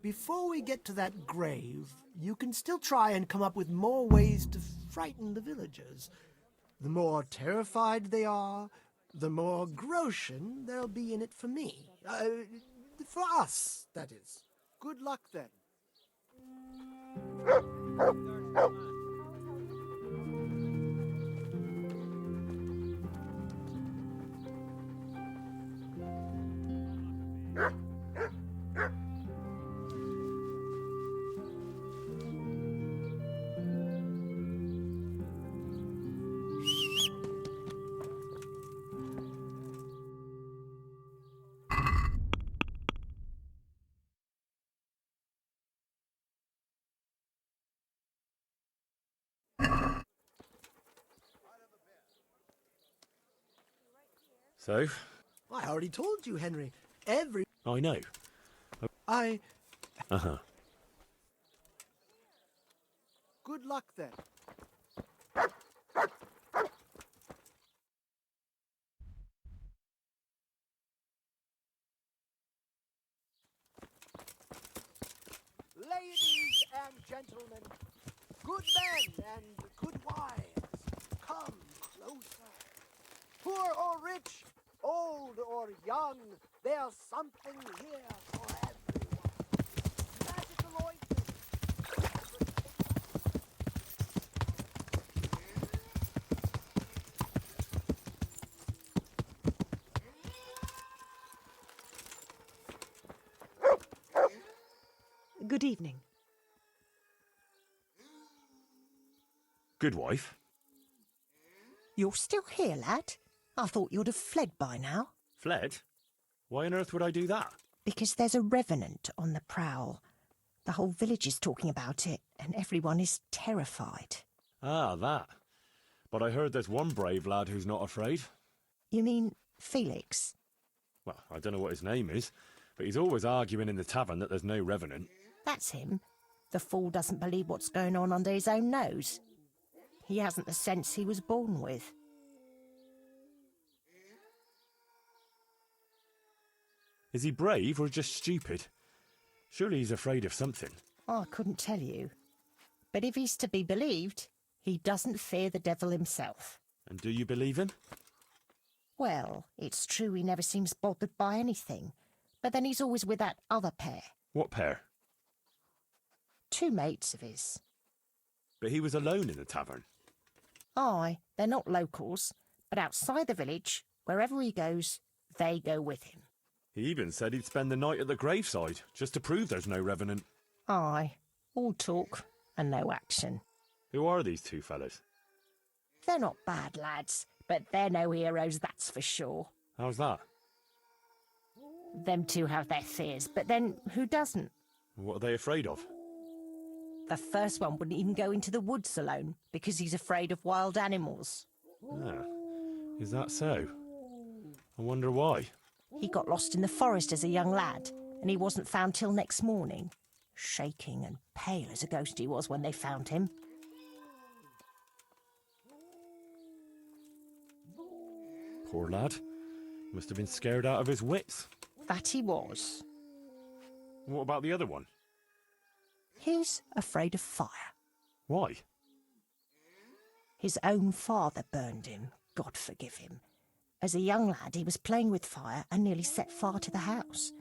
before we get to that grave, you can still try and come up with more ways to frighten the villagers. The more terrified they are, the more groschen there'll be in it for me. For us, that is. Good luck then. So? I already told you, Henry. I know. Uh-huh. Good luck then. Ladies and gentlemen, good men and good wives, come closer. Poor or rich, old or young, there's something here for everyone. Magical ointment. Good evening. Good wife. You're still here, lad? I thought you'd have fled by now. Fled? Why on earth would I do that? Because there's a revenant on the prowl. The whole village is talking about it, and everyone is terrified. Ah, that. But I heard there's one brave lad who's not afraid. You mean Felix? Well, I don't know what his name is, but he's always arguing in the tavern that there's no revenant. That's him. The fool doesn't believe what's going on under his own nose. He hasn't the sense he was born with. Is he brave or just stupid? Surely he's afraid of something. I couldn't tell you. But if he's to be believed, he doesn't fear the devil himself. And do you believe him? Well, it's true he never seems bothered by anything. But then he's always with that other pair. What pair? 2 mates of his. But he was alone in the tavern. Aye, they're not locals, but outside the village, wherever he goes, they go with him. He even said he'd spend the night at the graveside, just to prove there's no revenant. Aye, all talk and no action. Who are these 2 fellas? They're not bad lads, but they're no heroes, that's for sure. How's that? Them 2 have their fears, but then who doesn't? What are they afraid of? The first one wouldn't even go into the woods alone, because he's afraid of wild animals. Ah, is that so? I wonder why. He got lost in the forest as a young lad, and he wasn't found till next morning. Shaking and pale as a ghost he was when they found him. Poor lad. Must have been scared out of his wits. That he was. What about the other one? He's afraid of fire. Why? His own father burned him, God forgive him. As a young lad, he was playing with fire and nearly set fire to the house.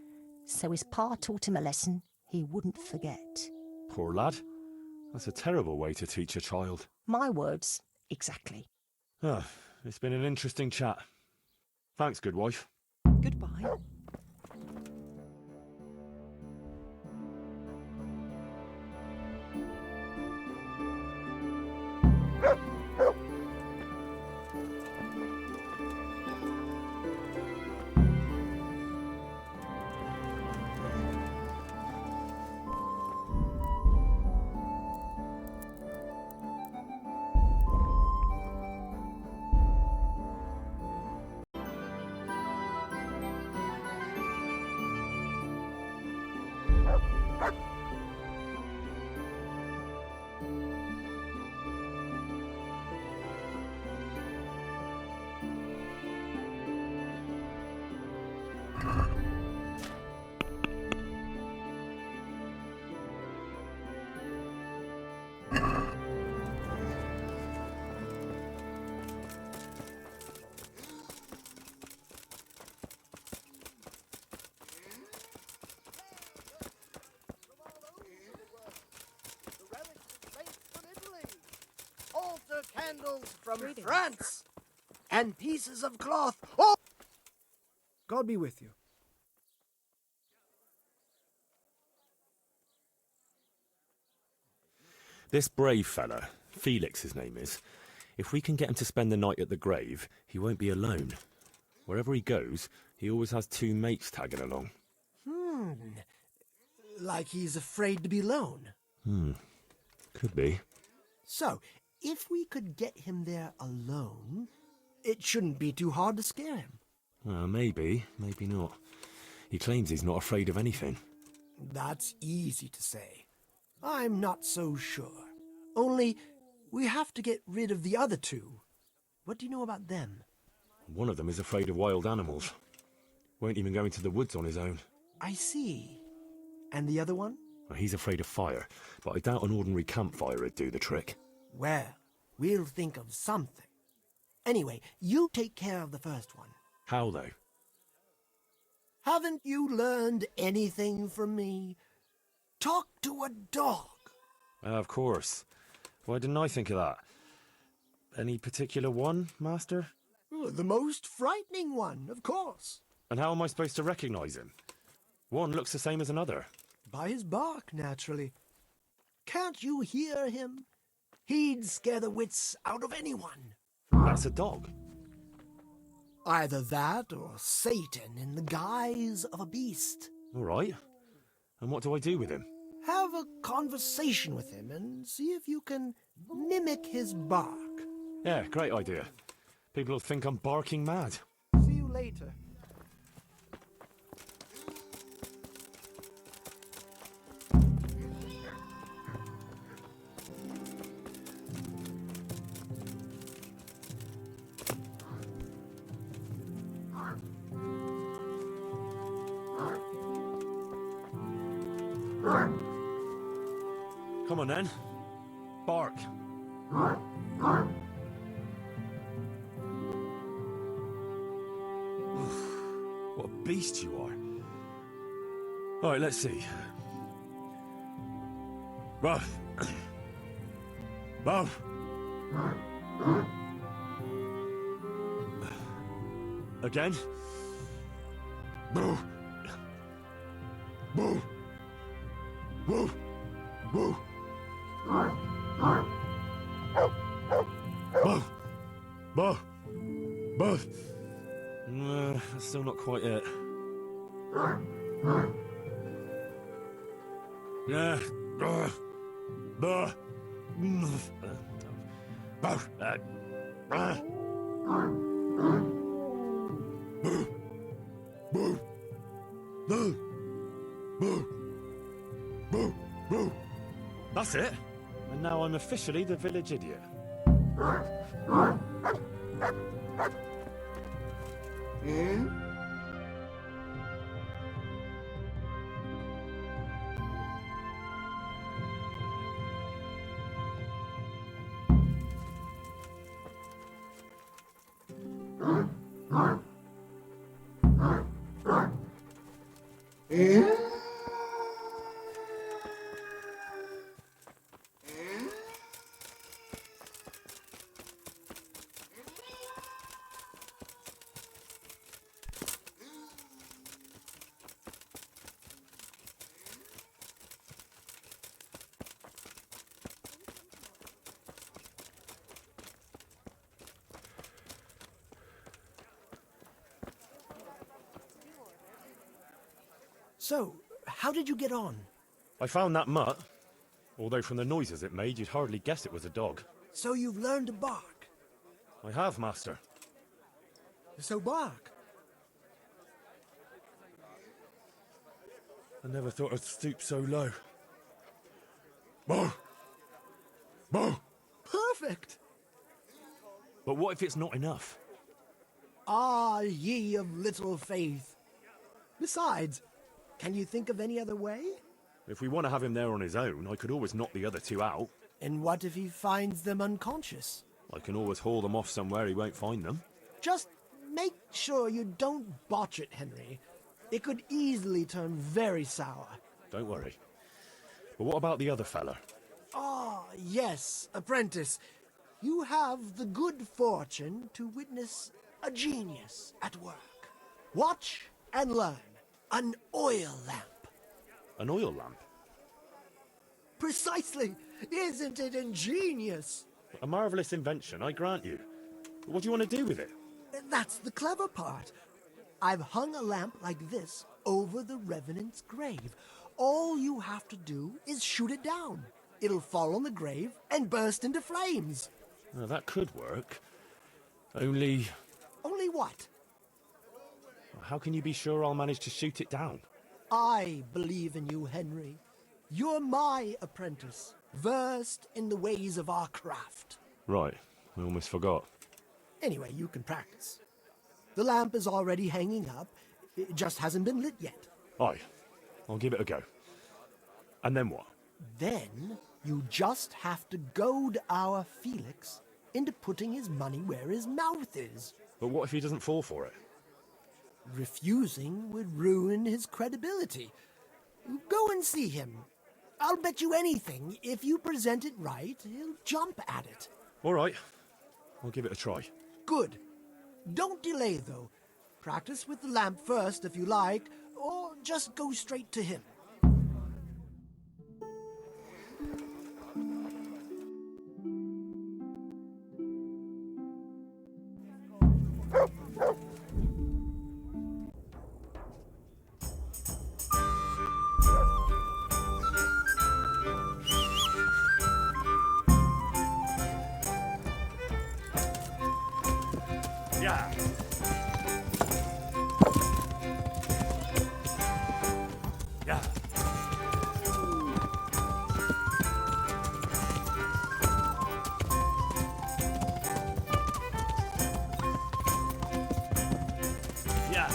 So his pa taught him a lesson he wouldn't forget. Poor lad. That's a terrible way to teach a child. My words, exactly. Ah, it's been an interesting chat. Thanks, good wife. Goodbye. Altar candles from France and pieces of cloth. Oh! God be with you. This brave fella, Felix his name is, if we can get him to spend the night at the grave, he won't be alone. Wherever he goes, he always has 2 mates tagging along. Like he's afraid to be alone. Could be. So, if we could get him there alone, it shouldn't be too hard to scare him. Well, maybe, maybe not. He claims he's not afraid of anything. That's easy to say. I'm not so sure. Only, we have to get rid of the other 2. What do you know about them? One of them is afraid of wild animals. Won't even go into the woods on his own. I see. And the other one? Well, he's afraid of fire, but I doubt an ordinary campfire would do the trick. Well, we'll think of something. Anyway, you take care of the first one. How, though? Haven't you learned anything from me? Talk to a dog. Of course. Why didn't I think of that? Any particular one, Master? The most frightening one, of course. And how am I supposed to recognize him? One looks the same as another. By his bark, naturally. Can't you hear him? He'd scare the wits out of anyone. That's a dog. Either that or Satan in the guise of a beast. All right. And what do I do with him? Have a conversation with him and see if you can mimic his bark. Yeah, great idea. People will think I'm barking mad. See you later. Come on then. Bark. What a beast you are. All right, let's see. Ruff. Ruff. Again. Boo. Boo. Boo. Boo. Boo. Boo. Boo. That's still not quite it. Yeah. Boo. Boo. Boo. Boo. Boo. Boo. Boo. That's it. And now I'm officially the village idiot. So, how did you get on? I found that mutt. Although from the noises it made, you'd hardly guess it was a dog. So you've learned to bark? I have, master. So bark. I never thought I'd stoop so low. Boo! Boo! Perfect! But what if it's not enough? Ah, ye of little faith. Besides, can you think of any other way? If we want to have him there on his own, I could always knock the other two out. And what if he finds them unconscious? I can always haul them off somewhere he won't find them. Just make sure you don't botch it, Henry. It could easily turn very sour. Don't worry. But what about the other fella? Ah, yes, apprentice. You have the good fortune to witness a genius at work. Watch and learn. An oil lamp. An oil lamp? Precisely. Isn't it ingenious? A marvellous invention, I grant you. But what do you want to do with it? That's the clever part. I've hung a lamp like this over the Revenant's grave. All you have to do is shoot it down. It'll fall on the grave and burst into flames. Well, that could work. Only... Only what? How can you be sure I'll manage to shoot it down? I believe in you, Henry. You're my apprentice, versed in the ways of our craft. Right, I almost forgot. Anyway, you can practice. The lamp is already hanging up. It just hasn't been lit yet. Aye, I'll give it a go. And then what? Then you just have to goad our Felix into putting his money where his mouth is. But what if he doesn't fall for it? Refusing would ruin his credibility. Go and see him. I'll bet you anything, if you present it right, he'll jump at it. All right, I'll give it a try. Good. Don't delay, though. Practice with the lamp first, if you like, or just go straight to him. Yeah. Yeah. Yeah.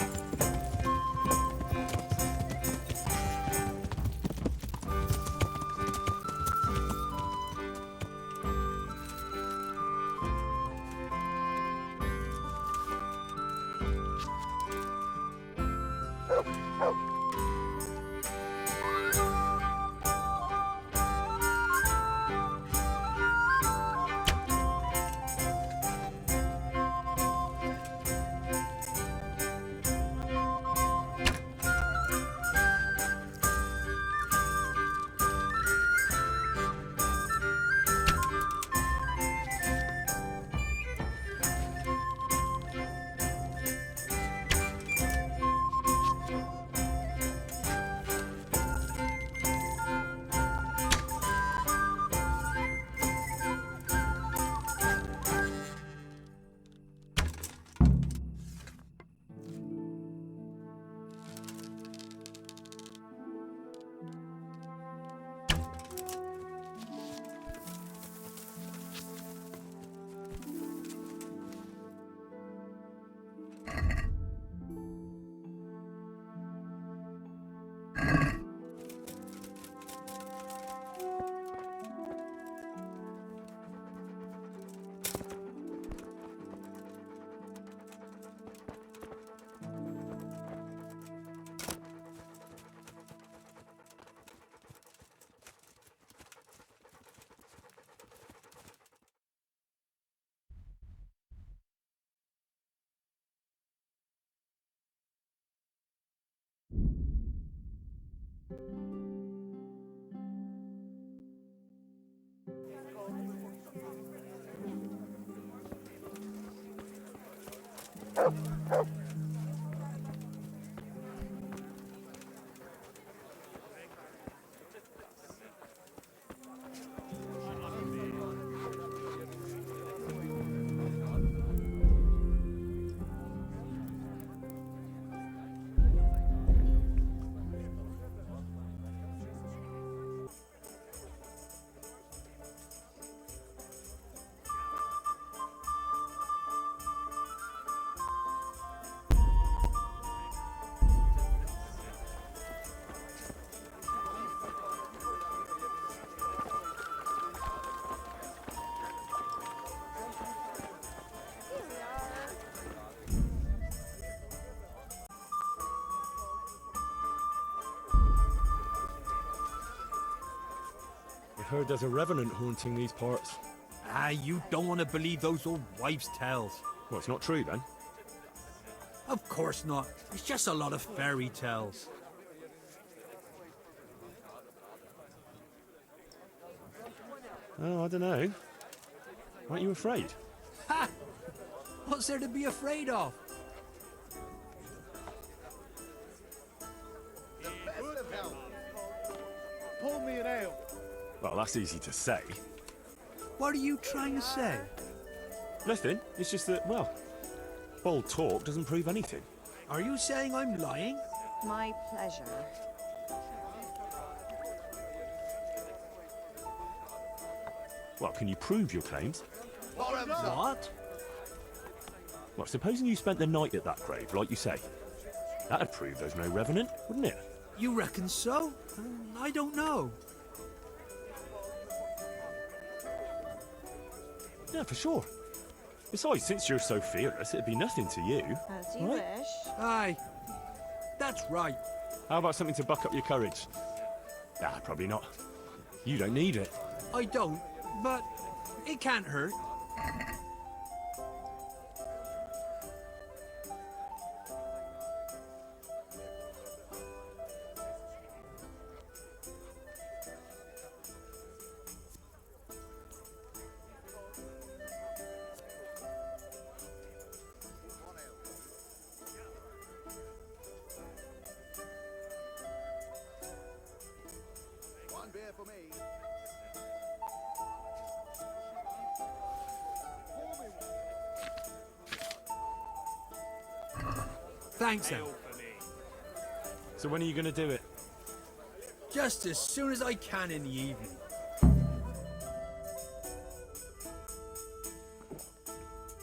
I've heard there's a revenant haunting these parts. Ah, you don't want to believe those old wives' tales. Well, it's not true then. Of course not. It's just a lot of fairy tales. Oh, I don't know. Aren't you afraid? Ha! What's there to be afraid of? Pour me an ale. Well, that's easy to say. What are you trying to say? Nothing. It's just that, well, bold talk doesn't prove anything. Are you saying I'm lying? My pleasure. Well, can you prove your claims? What? Well, supposing you spent the night at that grave, like you say. That'd prove there's no revenant, wouldn't it? You reckon so? I don't know. Yeah, for sure. Besides, since you're so fearless, it'd be nothing to you. As you right? wish. Aye. That's right. How about something to buck up your courage? Ah, probably not. You don't need it. I don't, but it can't hurt. One beer for me. Thanks, Em. So when are you going to do it? Just as soon as I can in the evening.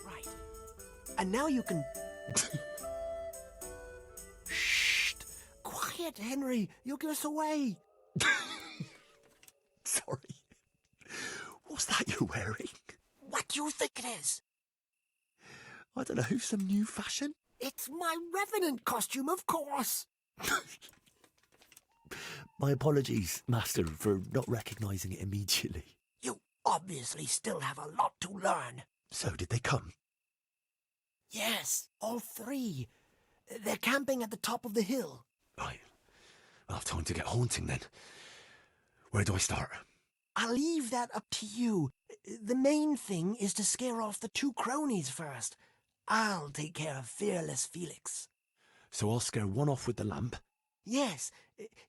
Right. And now you can... Shh! Quiet, Henry. You'll give us away. Sorry. What's that you're wearing? What do you think it is? I don't know, some new fashion? It's my Revenant costume, of course. My apologies, Master, for not recognising it immediately. You obviously still have a lot to learn. So did they come? Yes, all three. They're camping at the top of the hill. Right. I'll have time to get haunting then. Where do I start? I'll leave that up to you. The main thing is to scare off the two cronies first. I'll take care of fearless Felix. So I'll scare one off with the lamp, Yes,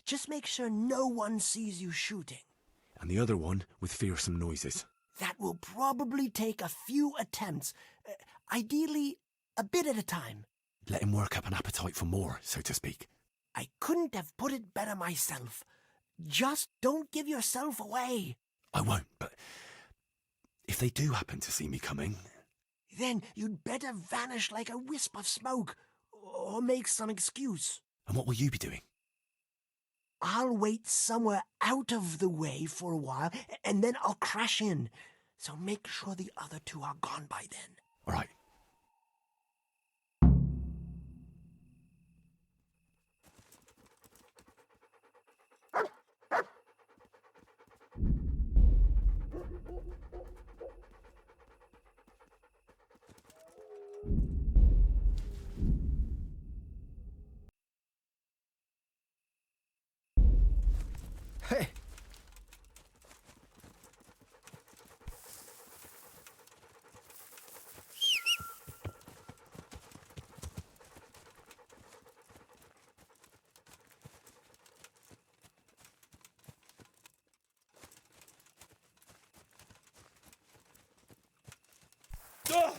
just make sure no one sees you shooting. and the other one with fearsome noises. That will probably take a few attempts. Ideally, a bit at a time. Let him work up an appetite for more, so to speak. I couldn't have put it better myself. Just don't give yourself away. I won't, but if they do happen to see me coming... Then you'd better vanish like a wisp of smoke, or make some excuse. And what will you be doing? I'll wait somewhere out of the way for a while, and then I'll crash in. So make sure the other two are gone by then. All right. No,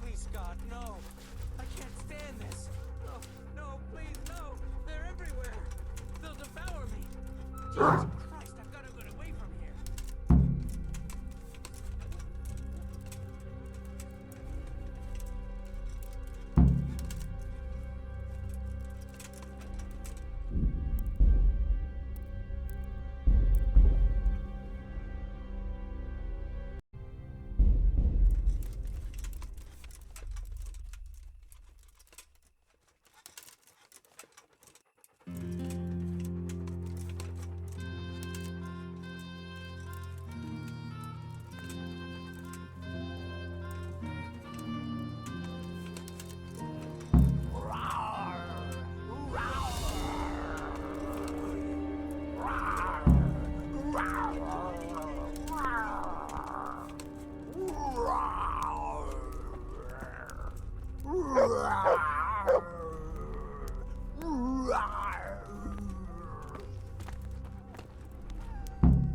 please, God, no. I can't stand this. No, no, please, no. They're everywhere. They'll devour me. Jesus Christ, I've got to get away from here.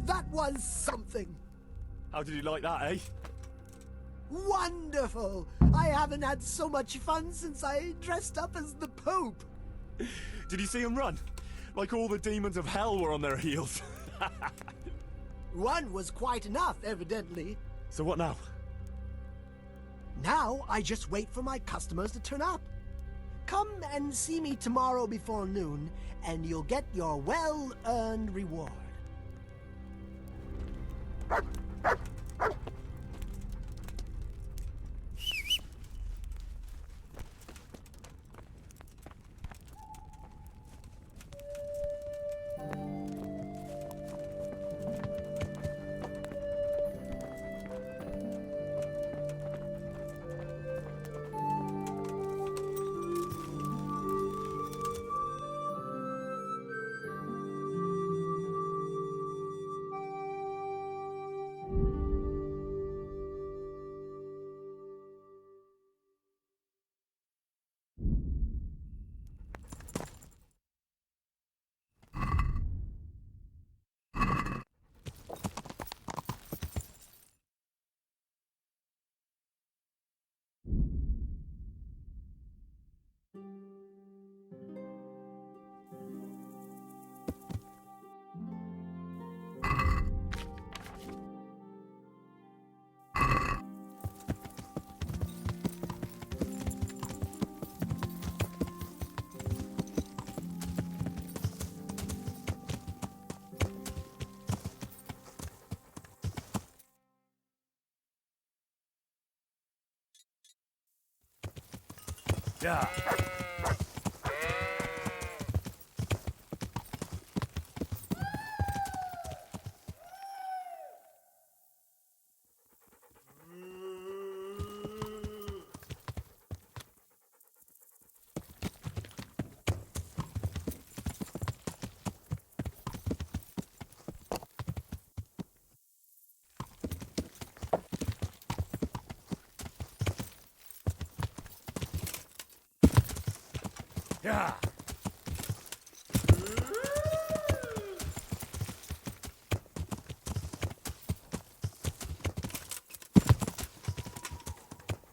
That was something. How did you like that, eh? Wonderful! I haven't had so much fun since I dressed up as the Pope. Did you see him run? Like all the demons of hell were on their heels. One was quite enough, evidently. So what now? Now I just wait for my customers to turn up. Come and see me tomorrow before noon, and you'll get your well-earned reward. Yeah. Yeah.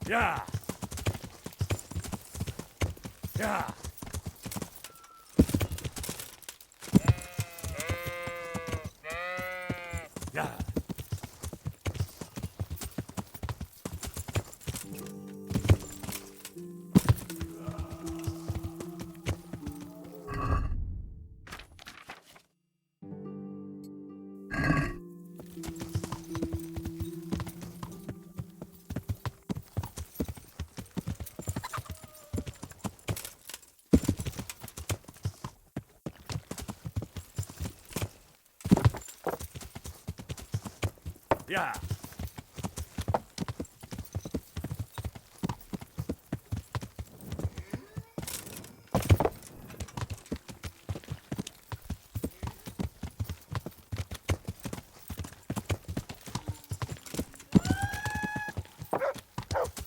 Yeah. Yeah. Yeah. Yeah.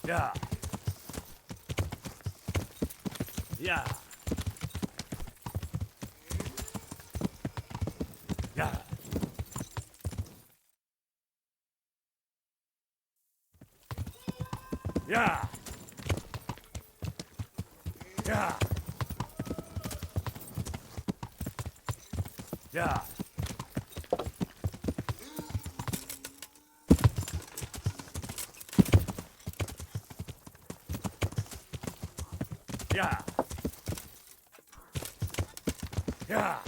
Yeah. Yeah. Yeah. Yeah. Yeah. Yeah. Yeah. Yeah.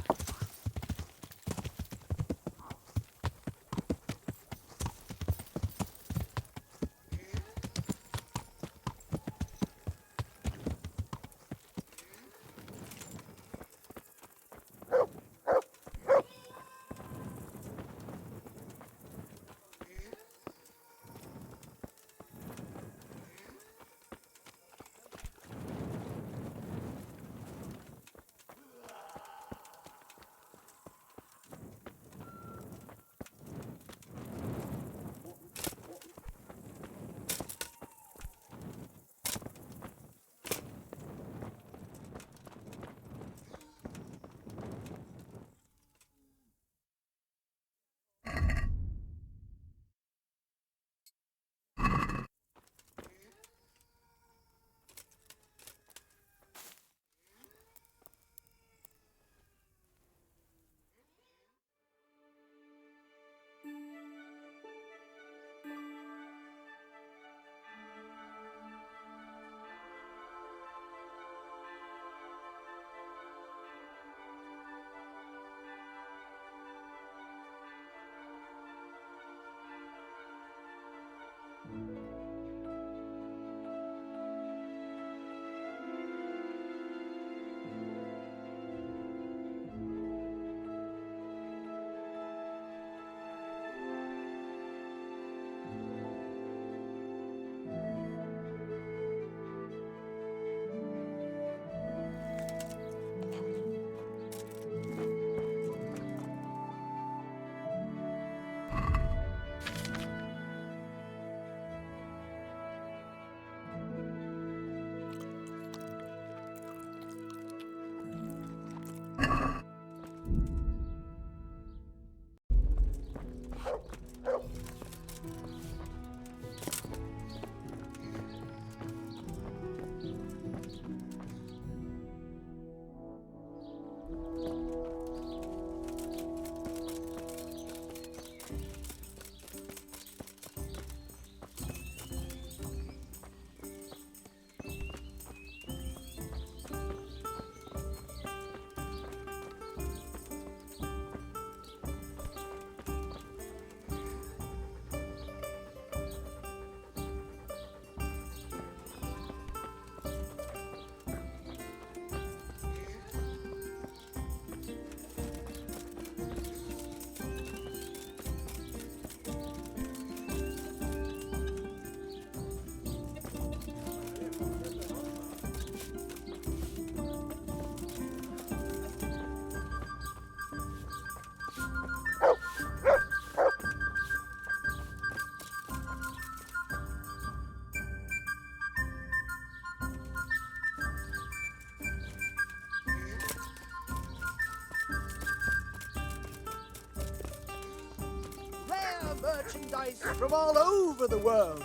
merchandise from all over the world.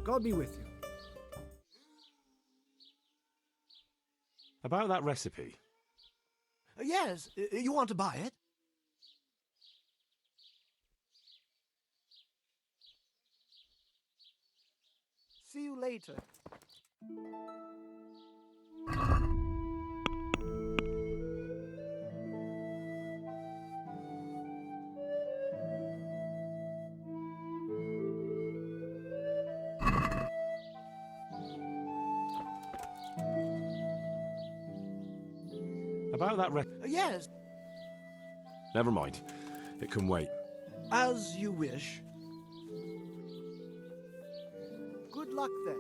God be with you. About that recipe. Yes, you want to buy it? See you later. About that Yes, Never mind. It can wait. as you wish. Good luck then.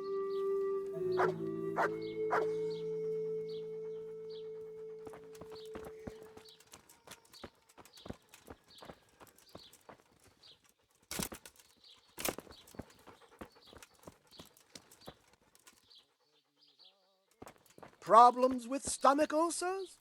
Problems with stomach ulcers?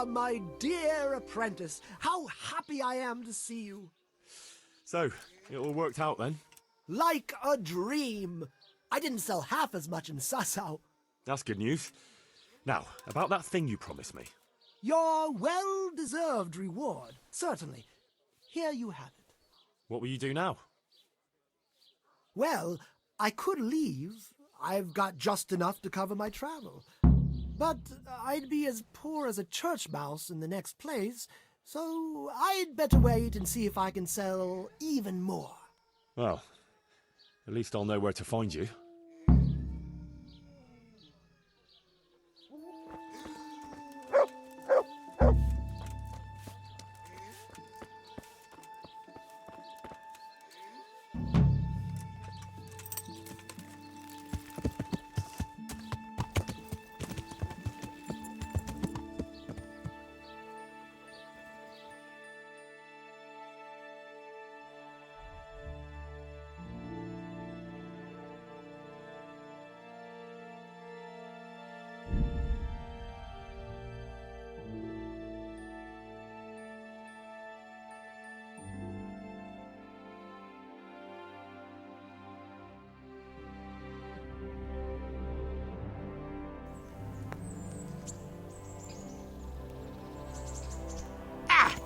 Ah, my dear apprentice, how happy I am to see you. So, it all worked out then? Like a dream. I didn't sell half as much in Sasau. That's good news. Now, about that thing you promised me. Your well-deserved reward, certainly. Here you have it. What will you do now? Well, I could leave. I've got just enough to cover my travel. But I'd be as poor as a church mouse in the next place, so I'd better wait and see if I can sell even more. Well, at least I'll know where to find you.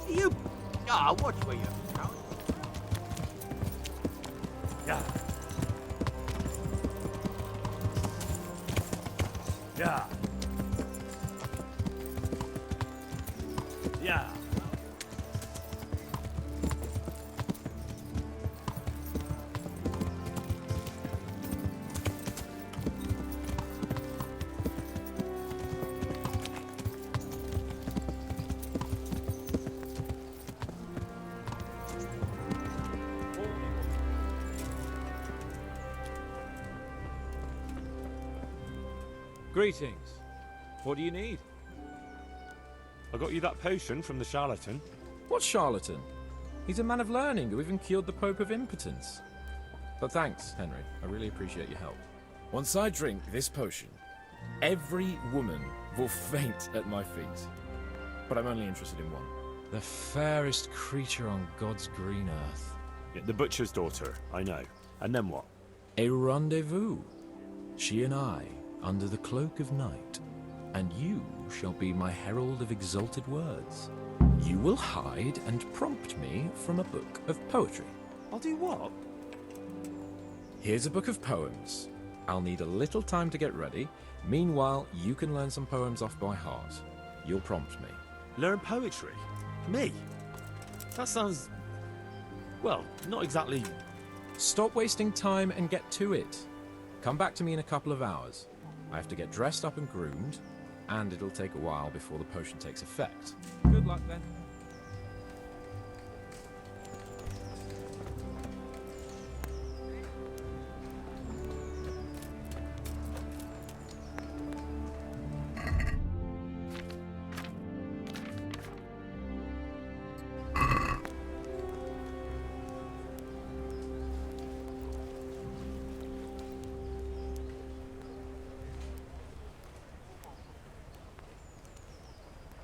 You... Ah, watch where you're going. Yeah. Yeah. Yeah. Greetings. What do you need? I got you that potion from the charlatan. What charlatan? He's a man of learning who even cured the Pope of impotence. But thanks, Henry. I really appreciate your help. Once I drink this potion, every woman will faint at my feet. But I'm only interested in one. The fairest creature on God's green earth. Yeah, the butcher's daughter, I know. And then what? A rendezvous. She and I, under the cloak of night. And you shall be my herald of exalted words. You will hide and prompt me from a book of poetry. I'll do what? Here's a book of poems. I'll need a little time to get ready. Meanwhile, you can learn some poems off by heart. You'll prompt me. Learn poetry? Me? That sounds... well, not exactly... Stop wasting time and get to it. Come back to me in a couple of hours. I have to get dressed up and groomed, and it'll take a while before the potion takes effect. Good luck then.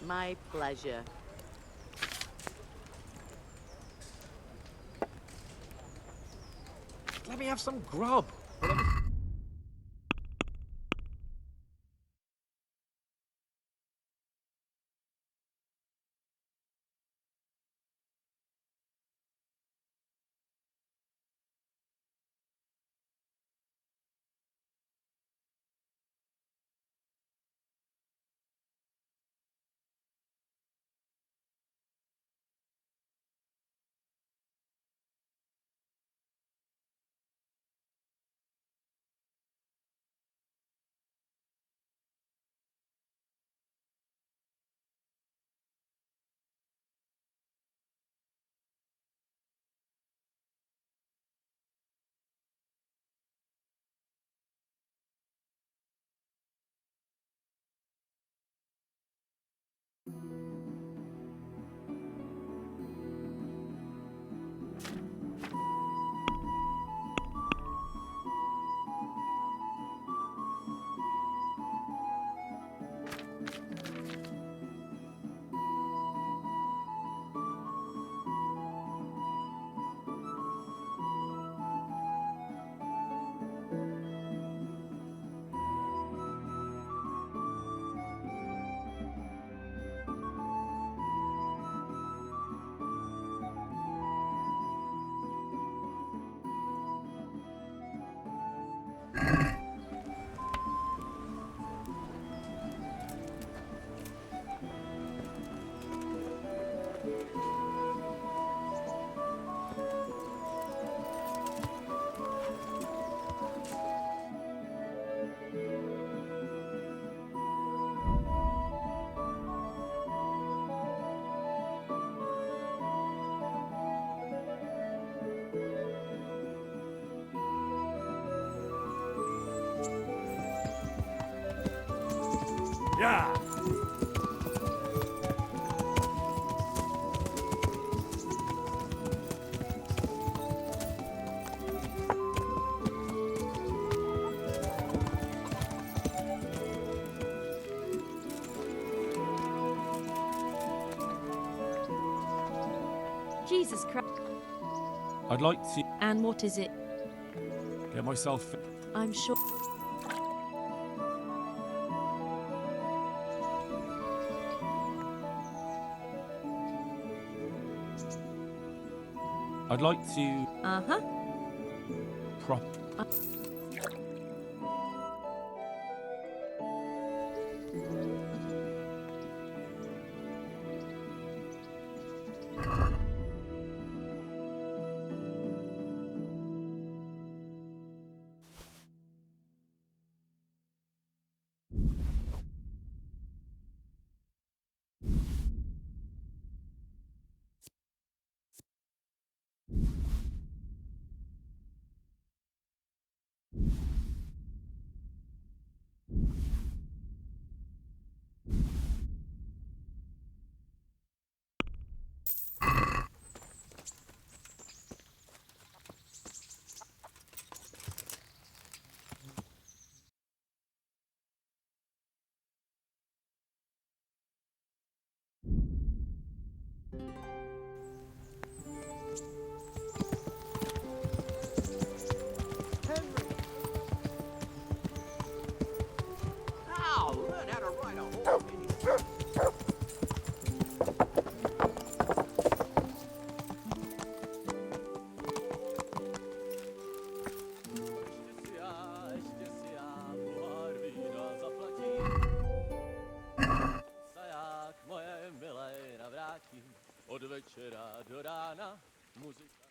My pleasure. Let me have some grub. Yeah! Jesus Christ. I'd like to And what is it? get myself... I'm sure. I'd like to... Uh-huh. prop... od večera do rána muzika.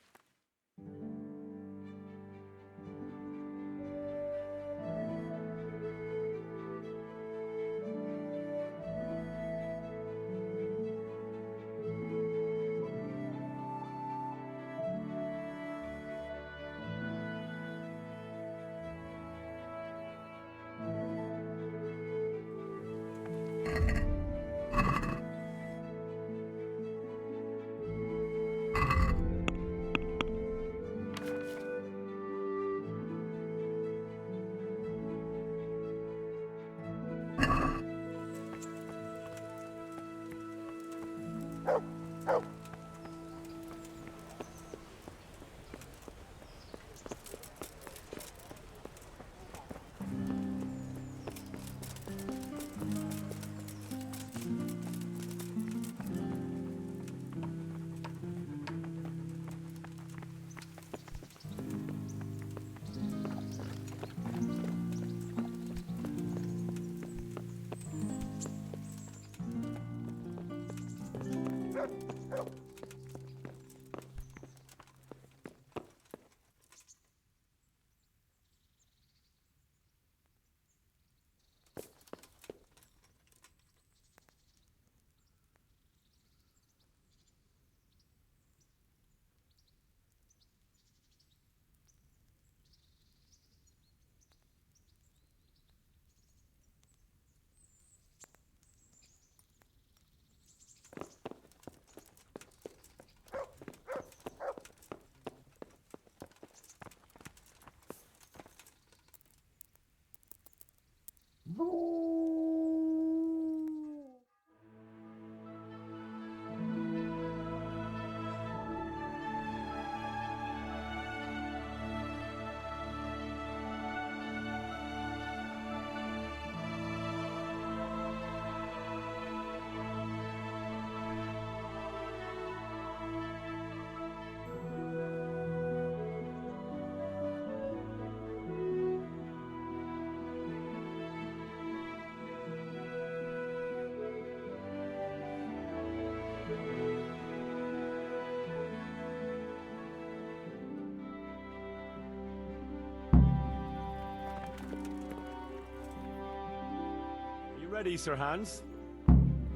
Ready, Sir Hans?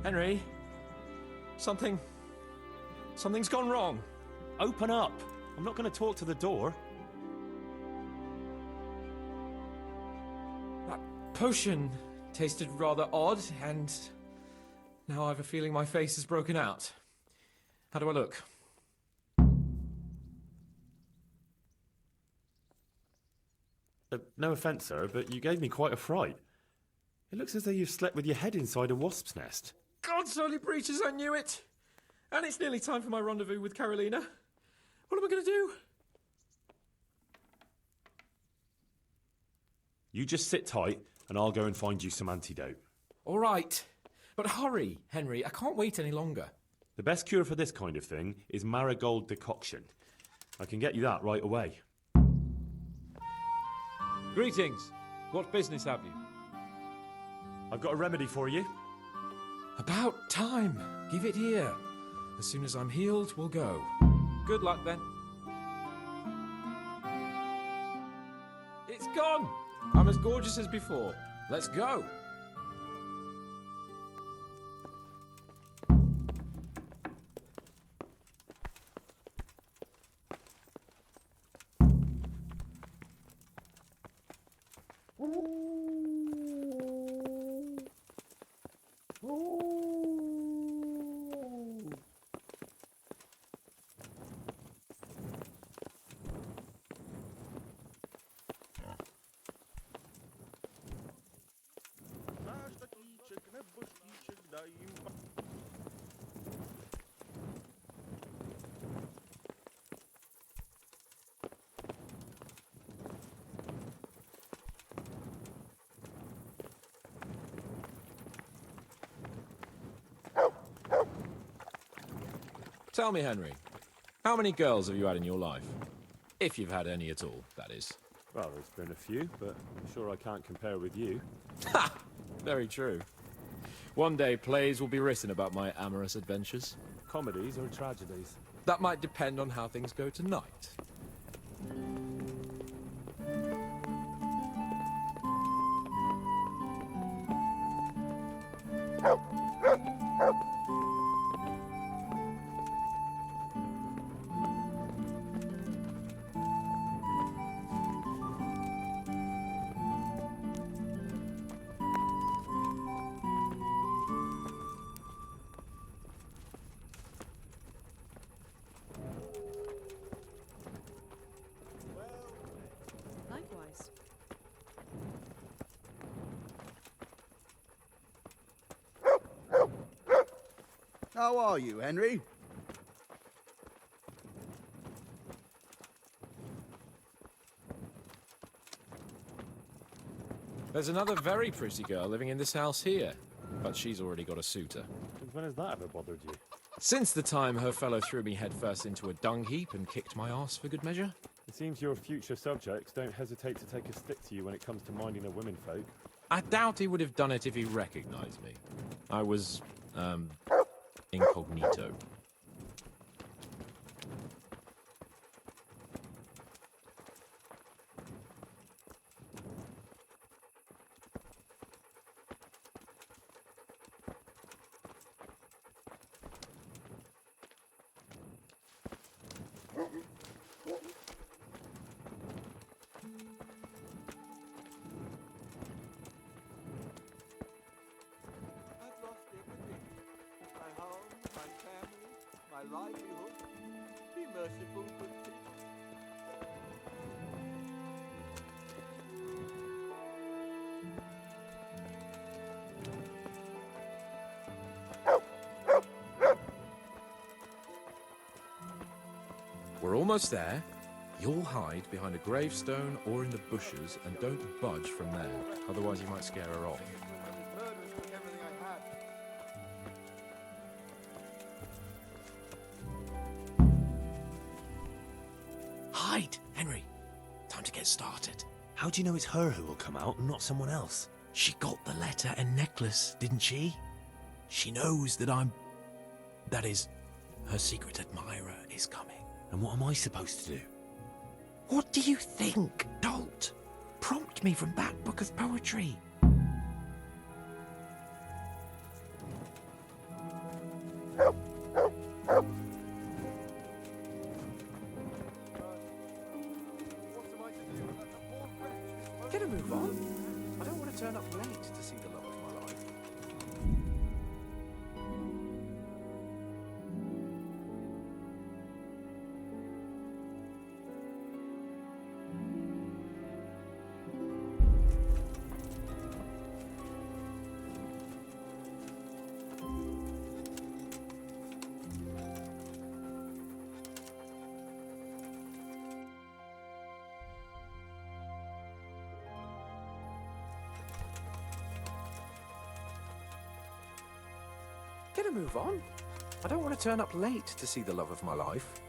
Henry, something's gone wrong. Open up. I'm not going to talk to the door. That potion tasted rather odd, and now I have a feeling my face is broken out. How do I look? No offence, sir, but you gave me quite a fright. It looks as though you've slept with your head inside a wasp's nest. God's holy breaches, I knew it! And it's nearly time for my rendezvous with Carolina. What am I going to do? You just sit tight, and I'll go and find you some antidote. All right. But hurry, Henry. I can't wait any longer. The best cure for this kind of thing is marigold decoction. I can get you that right away. Greetings. What business have you? I've got a remedy for you. About time. Give it here. As soon as I'm healed, we'll go. Good luck, then. It's gone! I'm as gorgeous as before. Let's go! Tell me, Henry, how many girls have you had in your life? If you've had any at all, that is. Well, there's been a few, but I'm sure I can't compare with you. Ha! Very true. One day plays will be written about my amorous adventures. comedies or tragedies? That might depend on how things go tonight. Likewise. How are you, Henry? There's another very pretty girl living in this house here, but she's already got a suitor. Since when has that ever bothered you? Since the time her fellow threw me headfirst into a dung heap and kicked my arse for good measure. It seems your future subjects don't hesitate to take a stick to you when it comes to minding a womenfolk. I doubt he would have done it if he recognized me. I was, incognito. I've lost everything. My home, my family, my livelihood. Be merciful, good king. We're almost there. You'll hide behind a gravestone or in the bushes and don't budge from there, otherwise you might scare her off. Hide, Henry. Time to get started. How do you know it's her who will come out and not someone else? She got the letter and necklace, didn't she? She knows that I'm... That is, her secret admirer is coming. And what am I supposed to do? What do you think, dolt? Prompt me from that book of poetry. Get a move on. I don't want to turn up late to see the love of my life. Get a move on. I don't want to turn up late to see the love of my life.